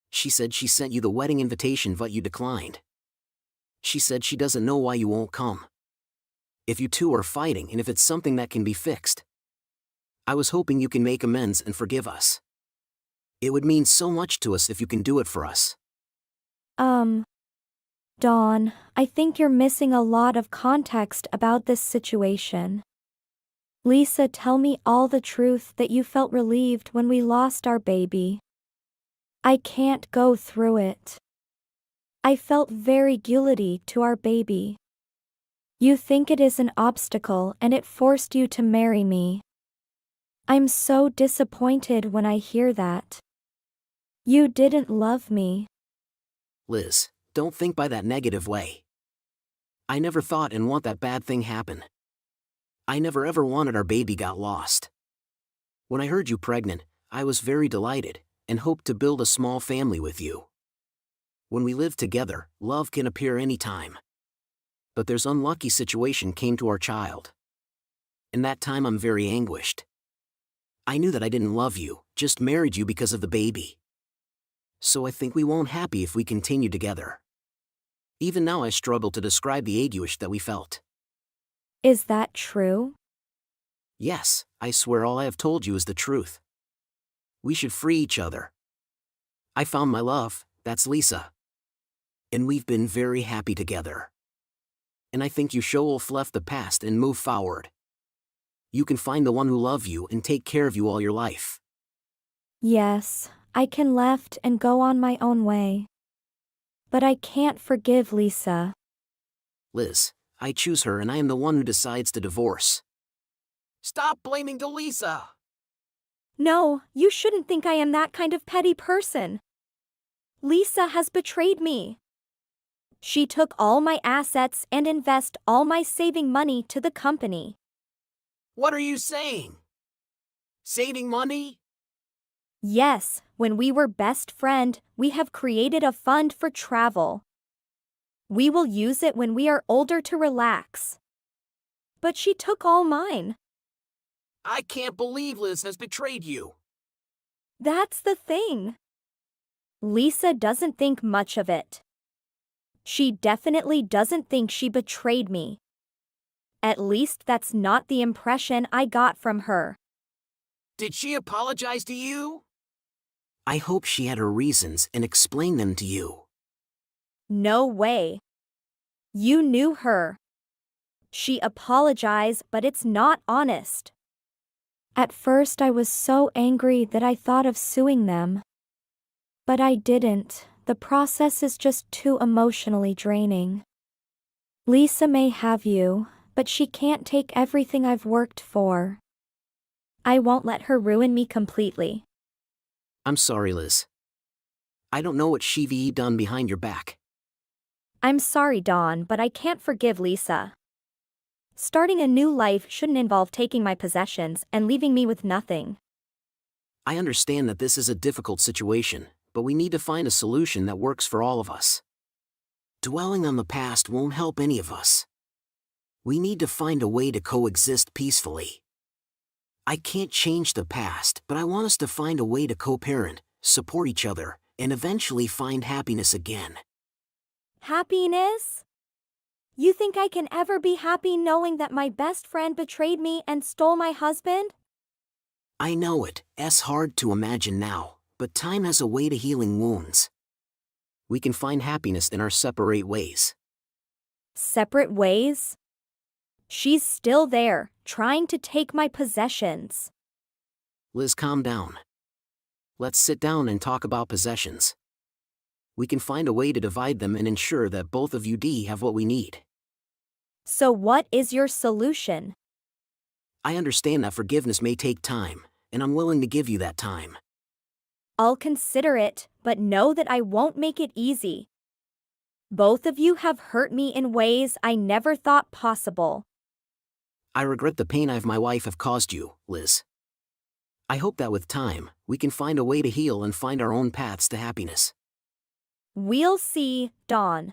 She said she sent you the wedding invitation but you declined. She said she doesn't know why you won't come. If you two are fighting and if it's something that can be fixed. I was hoping you can make amends and forgive us. It would mean so much to us if you can do it for us. Dawn, I think you're missing a lot of context about this situation. Lisa, tell me all the truth that you felt relieved when we lost our baby. I can't go through it. I felt very guilty to our baby. You think it is an obstacle and it forced you to marry me. I'm so disappointed when I hear that. You didn't love me. Liz, don't think by that negative way. I never thought and want that bad thing happen. I never ever wanted our baby got lost. When I heard you pregnant, I was very delighted and hoped to build a small family with you. When we live together, love can appear anytime. But this unlucky situation came to our child. In that time I'm very anguished. I knew that I didn't love you, just married you because of the baby. So I think we won't happy if we continue together. Even now I struggle to describe the anguish that we felt. Is that true? Yes, I swear all I have told you is the truth. We should free each other. I found my love, that's Lisa. And we've been very happy together. And I think you should have left the past and move forward. You can find the one who loves you and take care of you all your life. Yes, I can left and go on my own way. But I can't forgive Lisa. Liz, I choose her and I am the one who decides to divorce. Stop blaming Lisa! No, you shouldn't think I am that kind of petty person. Lisa has betrayed me. She took all my assets and invest all my saving money to the company. What are you saying? Saving money? Yes, when we were best friend, we have created a fund for travel. We will use it when we are older to relax. But she took all mine. I can't believe Liz has betrayed you. That's the thing. Lisa doesn't think much of it. She definitely doesn't think she betrayed me. At least that's not the impression I got from her. Did she apologize to you? I hope she had her reasons and explained them to you. No way. You knew her. She apologized, but it's not honest. At first I was so angry that I thought of suing them. But I didn't. The process is just too emotionally draining. Lisa may have you, but she can't take everything I've worked for. I won't let her ruin me completely. I'm sorry, Liz. I don't know what she've done behind your back. I'm sorry, Dawn, but I can't forgive Lisa. Starting a new life shouldn't involve taking my possessions and leaving me with nothing. I understand that this is a difficult situation, but we need to find a solution that works for all of us. Dwelling on the past won't help any of us. We need to find a way to coexist peacefully. I can't change the past, but I want us to find a way to co-parent, support each other, and eventually find happiness again. Happiness? You think I can ever be happy knowing that my best friend betrayed me and stole my husband? I know it's hard to imagine now, but time has a way to healing wounds. We can find happiness in our separate ways. Separate ways? She's still there, trying to take my possessions. Liz, calm down. Let's sit down and talk about possessions. We can find a way to divide them and ensure that both of you have what we need. So what is your solution? I understand that forgiveness may take time, and I'm willing to give you that time. I'll consider it, but know that I won't make it easy. Both of you have hurt me in ways I never thought possible. I regret the pain my wife have caused you, Liz. I hope that with time, we can find a way to heal and find our own paths to happiness. We'll see, Dawn.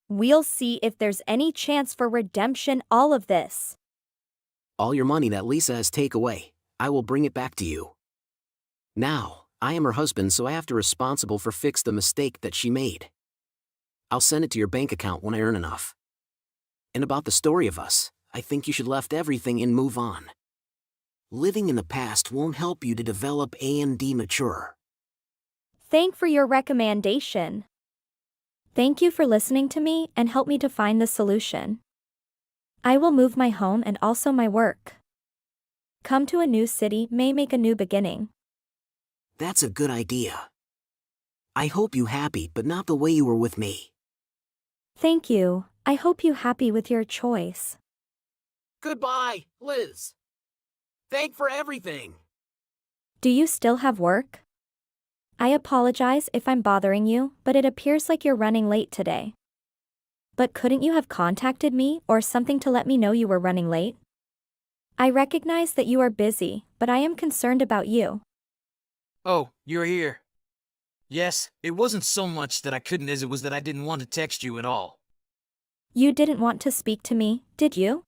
We'll see if there's any chance for redemption all of this. All your money that Lisa has taken away, I will bring it back to you. Now, I am her husband, so I have to responsible for fix the mistake that she made. I'll send it to your bank account when I earn enough. And about the story of us, I think you should left everything and move on. Living in the past won't help you to develop and mature. Thank for your recommendation. Thank you for listening to me and help me to find the solution. I will move my home and also my work. Come to a new city may make a new beginning. That's a good idea. I hope you happy, but not the way you were with me. Thank you. I hope you happy with your choice. Goodbye, Liz. Thank for everything. Do you still have work? I apologize if I'm bothering you, but it appears like you're running late today. But couldn't you have contacted me or something to let me know you were running late? I recognize that you are busy, but I am concerned about you. Oh, you're here. Yes, it wasn't so much that I couldn't as it was that I didn't want to text you at all. You didn't want to speak to me, did you?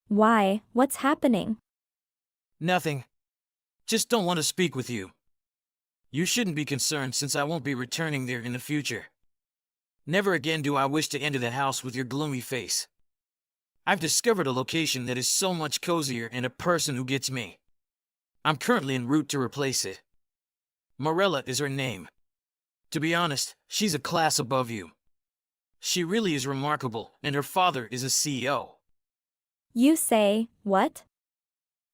Why, what's happening? Nothing. Just don't want to speak with you. You shouldn't be concerned since I won't be returning there in the future. Never again do I wish to enter that house with your gloomy face. I've discovered a location that is so much cozier and a person who gets me. I'm currently en route to replace it. Morella is her name. To be honest, she's a class above you. She really is remarkable, and her father is a CEO. You say, what?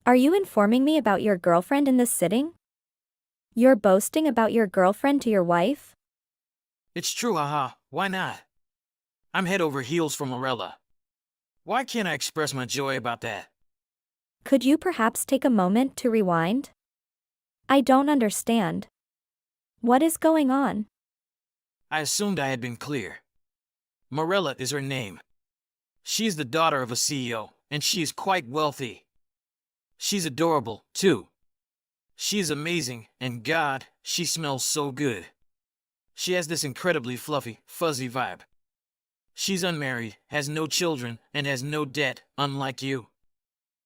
Are you informing me about your girlfriend in this sitting? You're boasting about your girlfriend to your wife? It's true, haha, why not? I'm head over heels for Morella. Why can't I express my joy about that? Could you perhaps take a moment to rewind? I don't understand. What is going on? I assumed I had been clear. Morella is her name. She is the daughter of a CEO, and she is quite wealthy. She's adorable, too. She is amazing, and God, she smells so good. She has this incredibly fluffy, fuzzy vibe. She's unmarried, has no children, and has no debt, unlike you.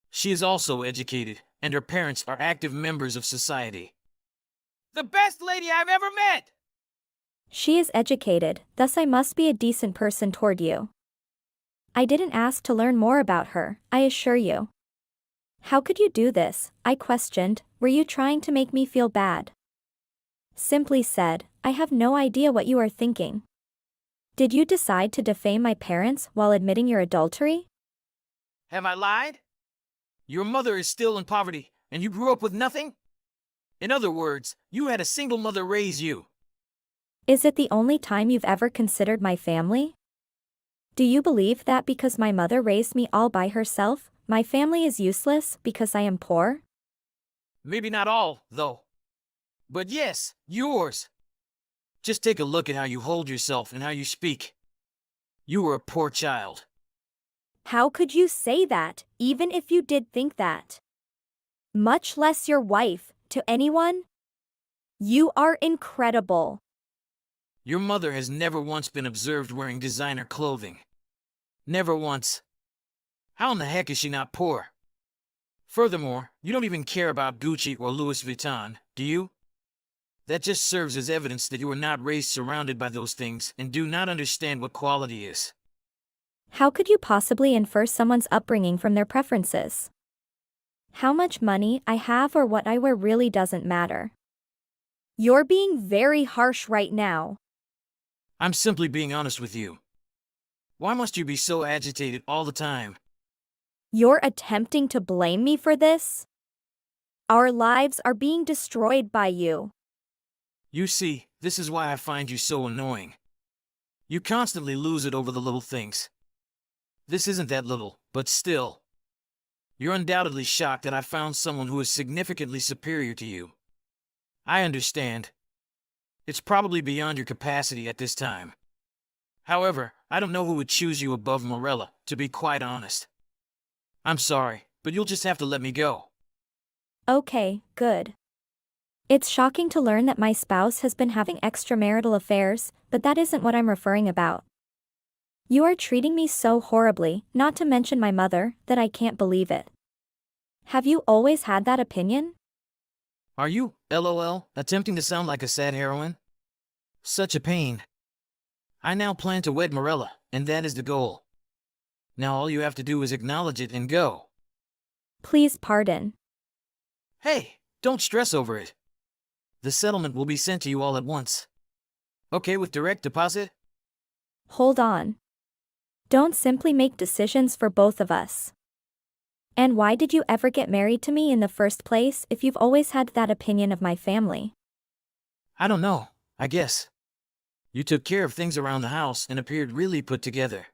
She is also educated, and her parents are active members of society. The best lady I've ever met! She is educated, thus I must be a decent person toward you. I didn't ask to learn more about her, I assure you. How could you do this? I questioned. Were you trying to make me feel bad? Simply said, I have no idea what you are thinking. Did you decide to defame my parents while admitting your adultery? Have I lied? Your mother is still in poverty, and you grew up with nothing? In other words, you had a single mother raise you. Is it the only time you've ever considered my family? Do you believe that because my mother raised me all by herself, my family is useless because I am poor? Maybe not all, though. But yes, yours. Just take a look at how you hold yourself and how you speak. You were a poor child. How could you say that, even if you did think that? Much less your wife, to anyone? You are incredible. Your mother has never once been observed wearing designer clothing. Never once. How in the heck is she not poor? Furthermore, you don't even care about Gucci or Louis Vuitton, do you? That just serves as evidence that you were not raised surrounded by those things and do not understand what quality is. How could you possibly infer someone's upbringing from their preferences? How much money I have or what I wear really doesn't matter. You're being very harsh right now. I'm simply being honest with you. Why must you be so agitated all the time? You're attempting to blame me for this? Our lives are being destroyed by you. You see, this is why I find you so annoying. You constantly lose it over the little things. This isn't that little, but still. You're undoubtedly shocked that I found someone who is significantly superior to you. I understand. It's probably beyond your capacity at this time. However, I don't know who would choose you above Morella, to be quite honest. I'm sorry, but you'll just have to let me go. Okay, good. It's shocking to learn that my spouse has been having extramarital affairs, but that isn't what I'm referring about. You are treating me so horribly, not to mention my mother, that I can't believe it. Have you always had that opinion? Are you, LOL, attempting to sound like a sad heroine? Such a pain. I now plan to wed Morella, and that is the goal. Now all you have to do is acknowledge it and go. Please pardon. Hey, don't stress over it. The settlement will be sent to you all at once. Okay with direct deposit? Hold on. Don't simply make decisions for both of us. And why did you ever get married to me in the first place if you've always had that opinion of my family? I don't know, I guess. You took care of things around the house and appeared really put together.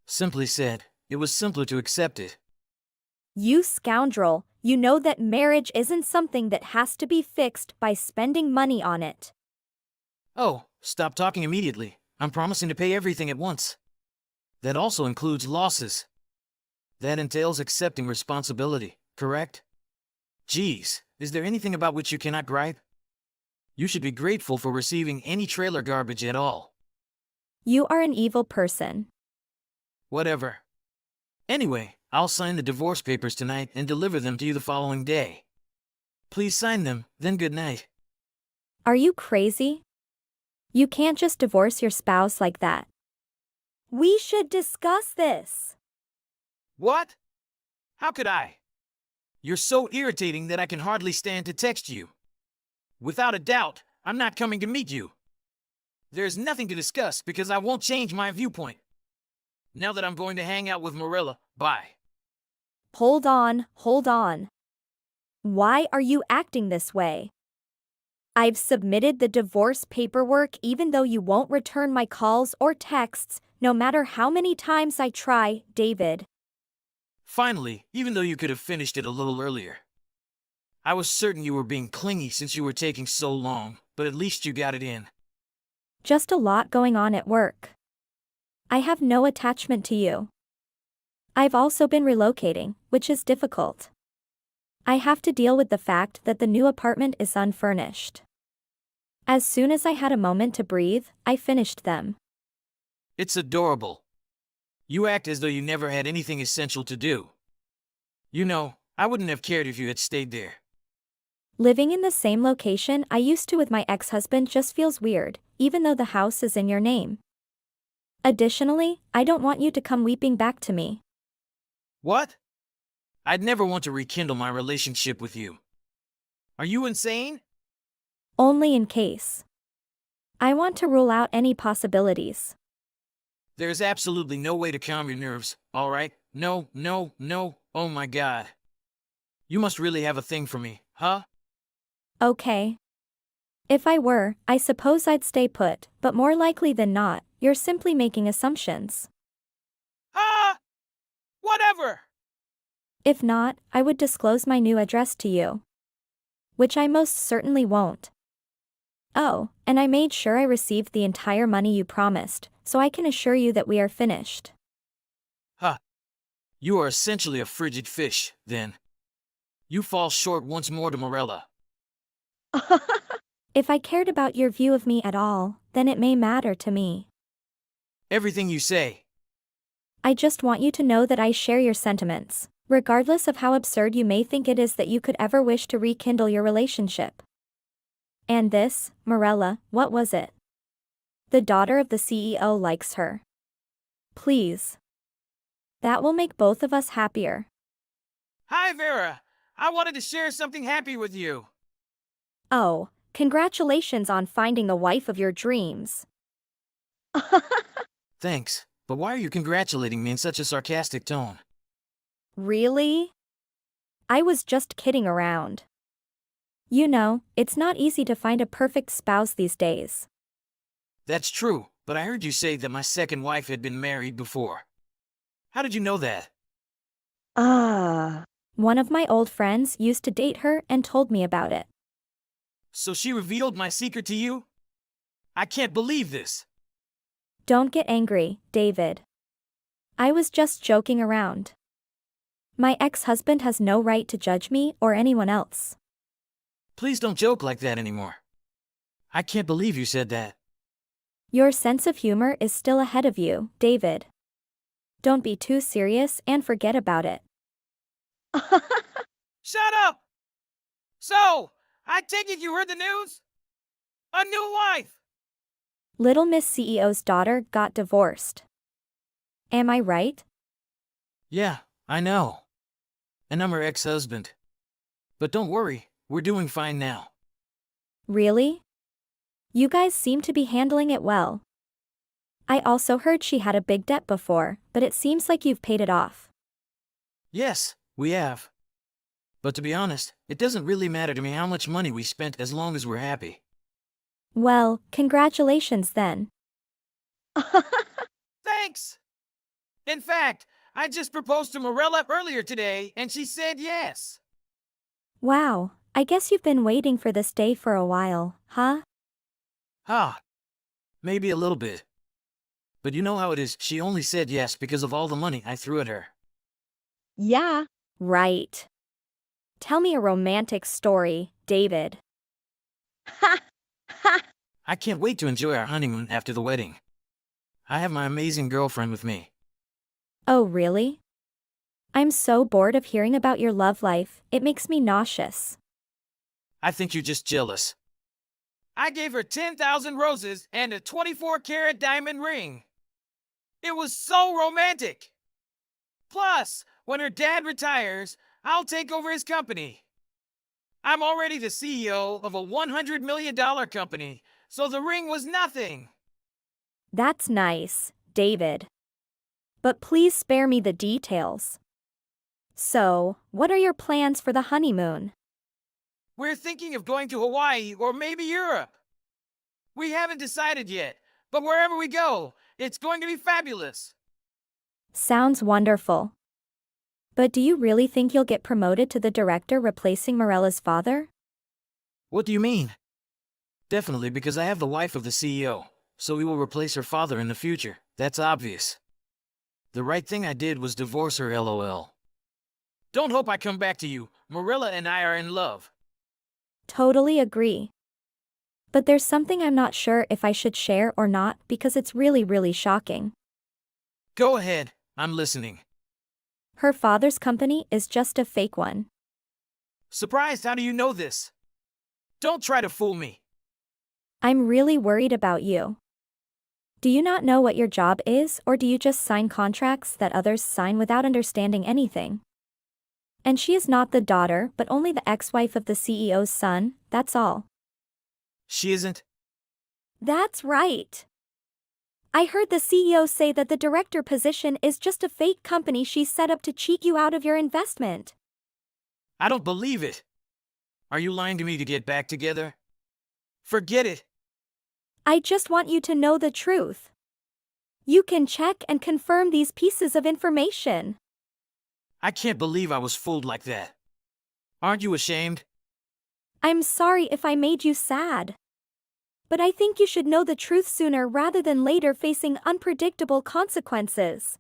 Simply said, it was simpler to accept it. You scoundrel, you know that marriage isn't something that has to be fixed by spending money on it. Oh, stop talking immediately. I'm promising to pay everything at once. That also includes losses. That entails accepting responsibility, correct? Geez, is there anything about which you cannot gripe? You should be grateful for receiving any trailer garbage at all. You are an evil person. Whatever. Anyway, I'll sign the divorce papers tonight and deliver them to you the following day. Please sign them, then good night. Are you crazy? You can't just divorce your spouse like that. We should discuss this. What? How could I? You're so irritating that I can hardly stand to text you. Without a doubt, I'm not coming to meet you. There's nothing to discuss because I won't change my viewpoint. Now that I'm going to hang out with Marilla, bye. Hold on, hold on. Why are you acting this way? I've submitted the divorce paperwork even though you won't return my calls or texts, no matter how many times I try, David. Finally, even though you could have finished it a little earlier. I was certain you were being clingy since you were taking so long, but at least you got it in. Just a lot going on at work. I have no attachment to you. I've also been relocating, which is difficult. I have to deal with the fact that the new apartment is unfurnished. As soon as I had a moment to breathe, I finished them. It's adorable. You act as though you never had anything essential to do. You know, I wouldn't have cared if you had stayed there. Living in the same location I used to with my ex-husband just feels weird, even though the house is in your name. Additionally, I don't want you to come weeping back to me. What? I'd never want to rekindle my relationship with you. Are you insane? Only in case. I want to rule out any possibilities. There's absolutely no way to calm your nerves, all right? No, no, no, oh my God. You must really have a thing for me, huh? Okay. If I were, I suppose I'd stay put, but more likely than not, you're simply making assumptions. Ah! Whatever! If not, I would disclose my new address to you. Which I most certainly won't. Oh, and I made sure I received the entire money you promised, so I can assure you that we are finished. Huh. You are essentially a frigid fish, then. You fall short once more to Morella. If I cared about your view of me at all, then it may matter to me. Everything you say. I just want you to know that I share your sentiments, regardless of how absurd you may think it is that you could ever wish to rekindle your relationship. And this, Morella, what was it? The daughter of the CEO likes her. Please. That will make both of us happier. Hi, Vera. I wanted to share something happy with you. Oh, congratulations on finding the wife of your dreams. Thanks, but why are you congratulating me in such a sarcastic tone? Really? I was just kidding around. You know, it's not easy to find a perfect spouse these days. That's true, but I heard you say that my second wife had been married before. How did you know that? One of my old friends used to date her and told me about it. So she revealed my secret to you? I can't believe this. Don't get angry, David. I was just joking around. My ex-husband has no right to judge me or anyone else. Please don't joke like that anymore. I can't believe you said that. Your sense of humor is still ahead of you, David. Don't be too serious and forget about it. Shut up! So, I take it you heard the news? A new wife! Little Miss CEO's daughter got divorced. Am I right? Yeah, I know. And I'm her ex-husband. But don't worry, we're doing fine now. Really? You guys seem to be handling it well. I also heard she had a big debt before, but it seems like you've paid it off. Yes, we have. But to be honest, it doesn't really matter to me how much money we spent as long as we're happy. Well, congratulations then. Thanks! In fact, I just proposed to Morella earlier today, and she said yes. Wow, I guess you've been waiting for this day for a while, huh? Maybe a little bit. But you know how it is, she only said yes because of all the money I threw at her. Yeah. Right. Tell me a romantic story, David. Ha! Ha! I can't wait to enjoy our honeymoon after the wedding. I have my amazing girlfriend with me. Oh, really? I'm so bored of hearing about your love life, it makes me nauseous. I think you're just jealous. I gave her 10,000 roses and a 24-carat diamond ring. It was so romantic. Plus, when her dad retires, I'll take over his company. I'm already the CEO of a $100 million company, so the ring was nothing. That's nice, David. But please spare me the details. So, what are your plans for the honeymoon? We're thinking of going to Hawaii or maybe Europe. We haven't decided yet, but wherever we go, it's going to be fabulous. Sounds wonderful. But do you really think you'll get promoted to the director replacing Morella's father? What do you mean? Definitely, because I have the wife of the CEO, so we will replace her father in the future. That's obvious. The right thing I did was divorce her, lol. Don't hope I come back to you. Morella and I are in love. Totally agree. But there's something I'm not sure if I should share or not because it's really shocking. Go ahead, I'm listening. Her father's company is just a fake one. Surprised, how do you know this? Don't try to fool me. I'm really worried about you. Do you not know what your job is, or do you just sign contracts that others sign without understanding anything? And she is not the daughter, but only the ex-wife of the CEO's son, that's all. She isn't? That's right. I heard the CEO say that the director position is just a fake company she set up to cheat you out of your investment. I don't believe it. Are you lying to me to get back together? Forget it. I just want you to know the truth. You can check and confirm these pieces of information. I can't believe I was fooled like that. Aren't you ashamed? I'm sorry if I made you sad. But I think you should know the truth sooner rather than later facing unpredictable consequences.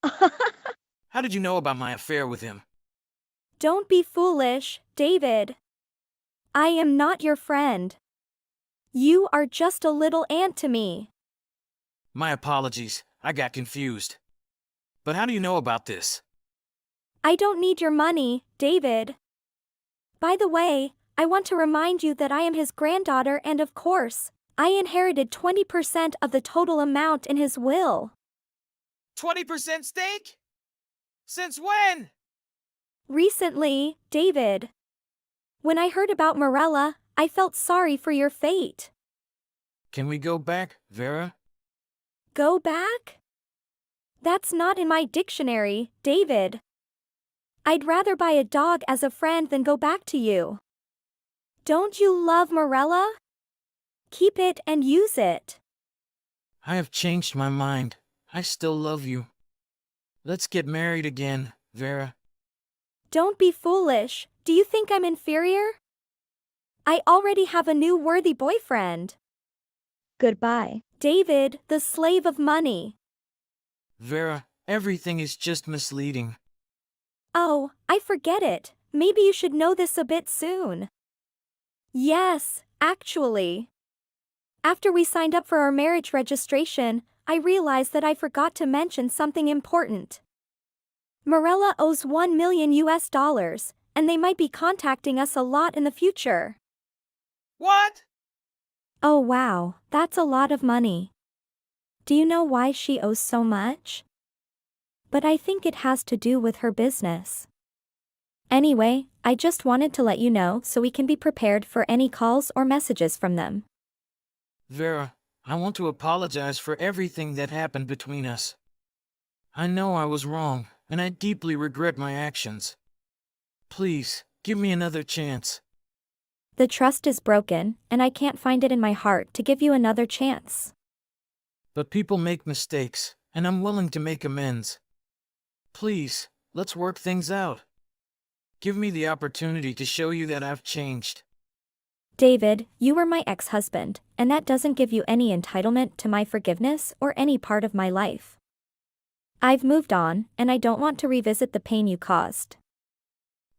How did you know about my affair with him? Don't be foolish, David. I am not your friend. You are just a little ant to me. My apologies, I got confused. But how do you know about this? I don't need your money, David. By the way, I want to remind you that I am his granddaughter and of course, I inherited 20% of the total amount in his will. 20% stake? Since when? Recently, David. When I heard about Morella, I felt sorry for your fate. Can we go back, Vera? Go back? That's not in my dictionary, David. I'd rather buy a dog as a friend than go back to you. Don't you love Morella? Keep it and use it. I have changed my mind. I still love you. Let's get married again, Vera. Don't be foolish. Do you think I'm inferior? I already have a new worthy boyfriend. Goodbye, David, the slave of money. Vera, everything is just misleading. Oh, I forget it. Maybe you should know this a bit soon. Yes, actually. After we signed up for our marriage registration, I realized that I forgot to mention something important. Morella owes $1 million, and they might be contacting us a lot in the future. What? Oh wow, that's a lot of money. Do you know why she owes so much? But I think it has to do with her business. Anyway, I just wanted to let you know so we can be prepared for any calls or messages from them. Vera, I want to apologize for everything that happened between us. I know I was wrong, and I deeply regret my actions. Please, give me another chance. The trust is broken, and I can't find it in my heart to give you another chance. But people make mistakes, and I'm willing to make amends. Please, let's work things out. Give me the opportunity to show you that I've changed. David, you were my ex-husband, and that doesn't give you any entitlement to my forgiveness or any part of my life. I've moved on, and I don't want to revisit the pain you caused.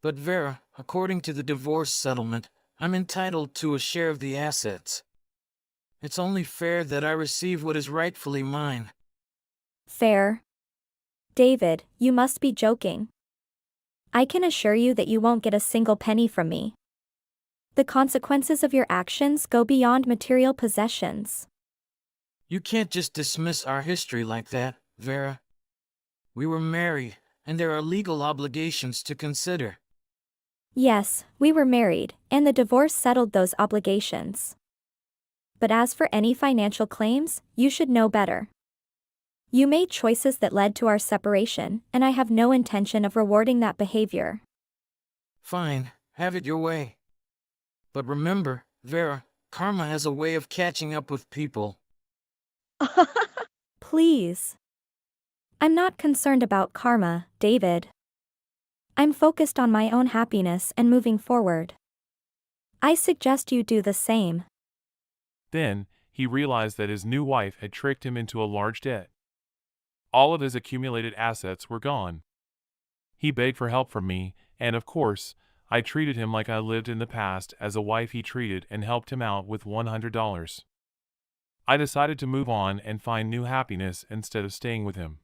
But Vera, according to the divorce settlement, I'm entitled to a share of the assets. It's only fair that I receive what is rightfully mine. Fair? David, you must be joking. I can assure you that you won't get a single penny from me. The consequences of your actions go beyond material possessions. You can't just dismiss our history like that, Vera. We were married, and there are legal obligations to consider. Yes, we were married, and the divorce settled those obligations. But as for any financial claims, you should know better. You made choices that led to our separation, and I have no intention of rewarding that behavior. Fine, have it your way. But remember, Vera, karma has a way of catching up with people. Please. I'm not concerned about karma, David. I'm focused on my own happiness and moving forward. I suggest you do the same. Then, he realized that his new wife had tricked him into a large debt. All of his accumulated assets were gone. He begged for help from me, and of course, I treated him like I lived in the past as a wife he treated and helped him out with $100. I decided to move on and find new happiness instead of staying with him.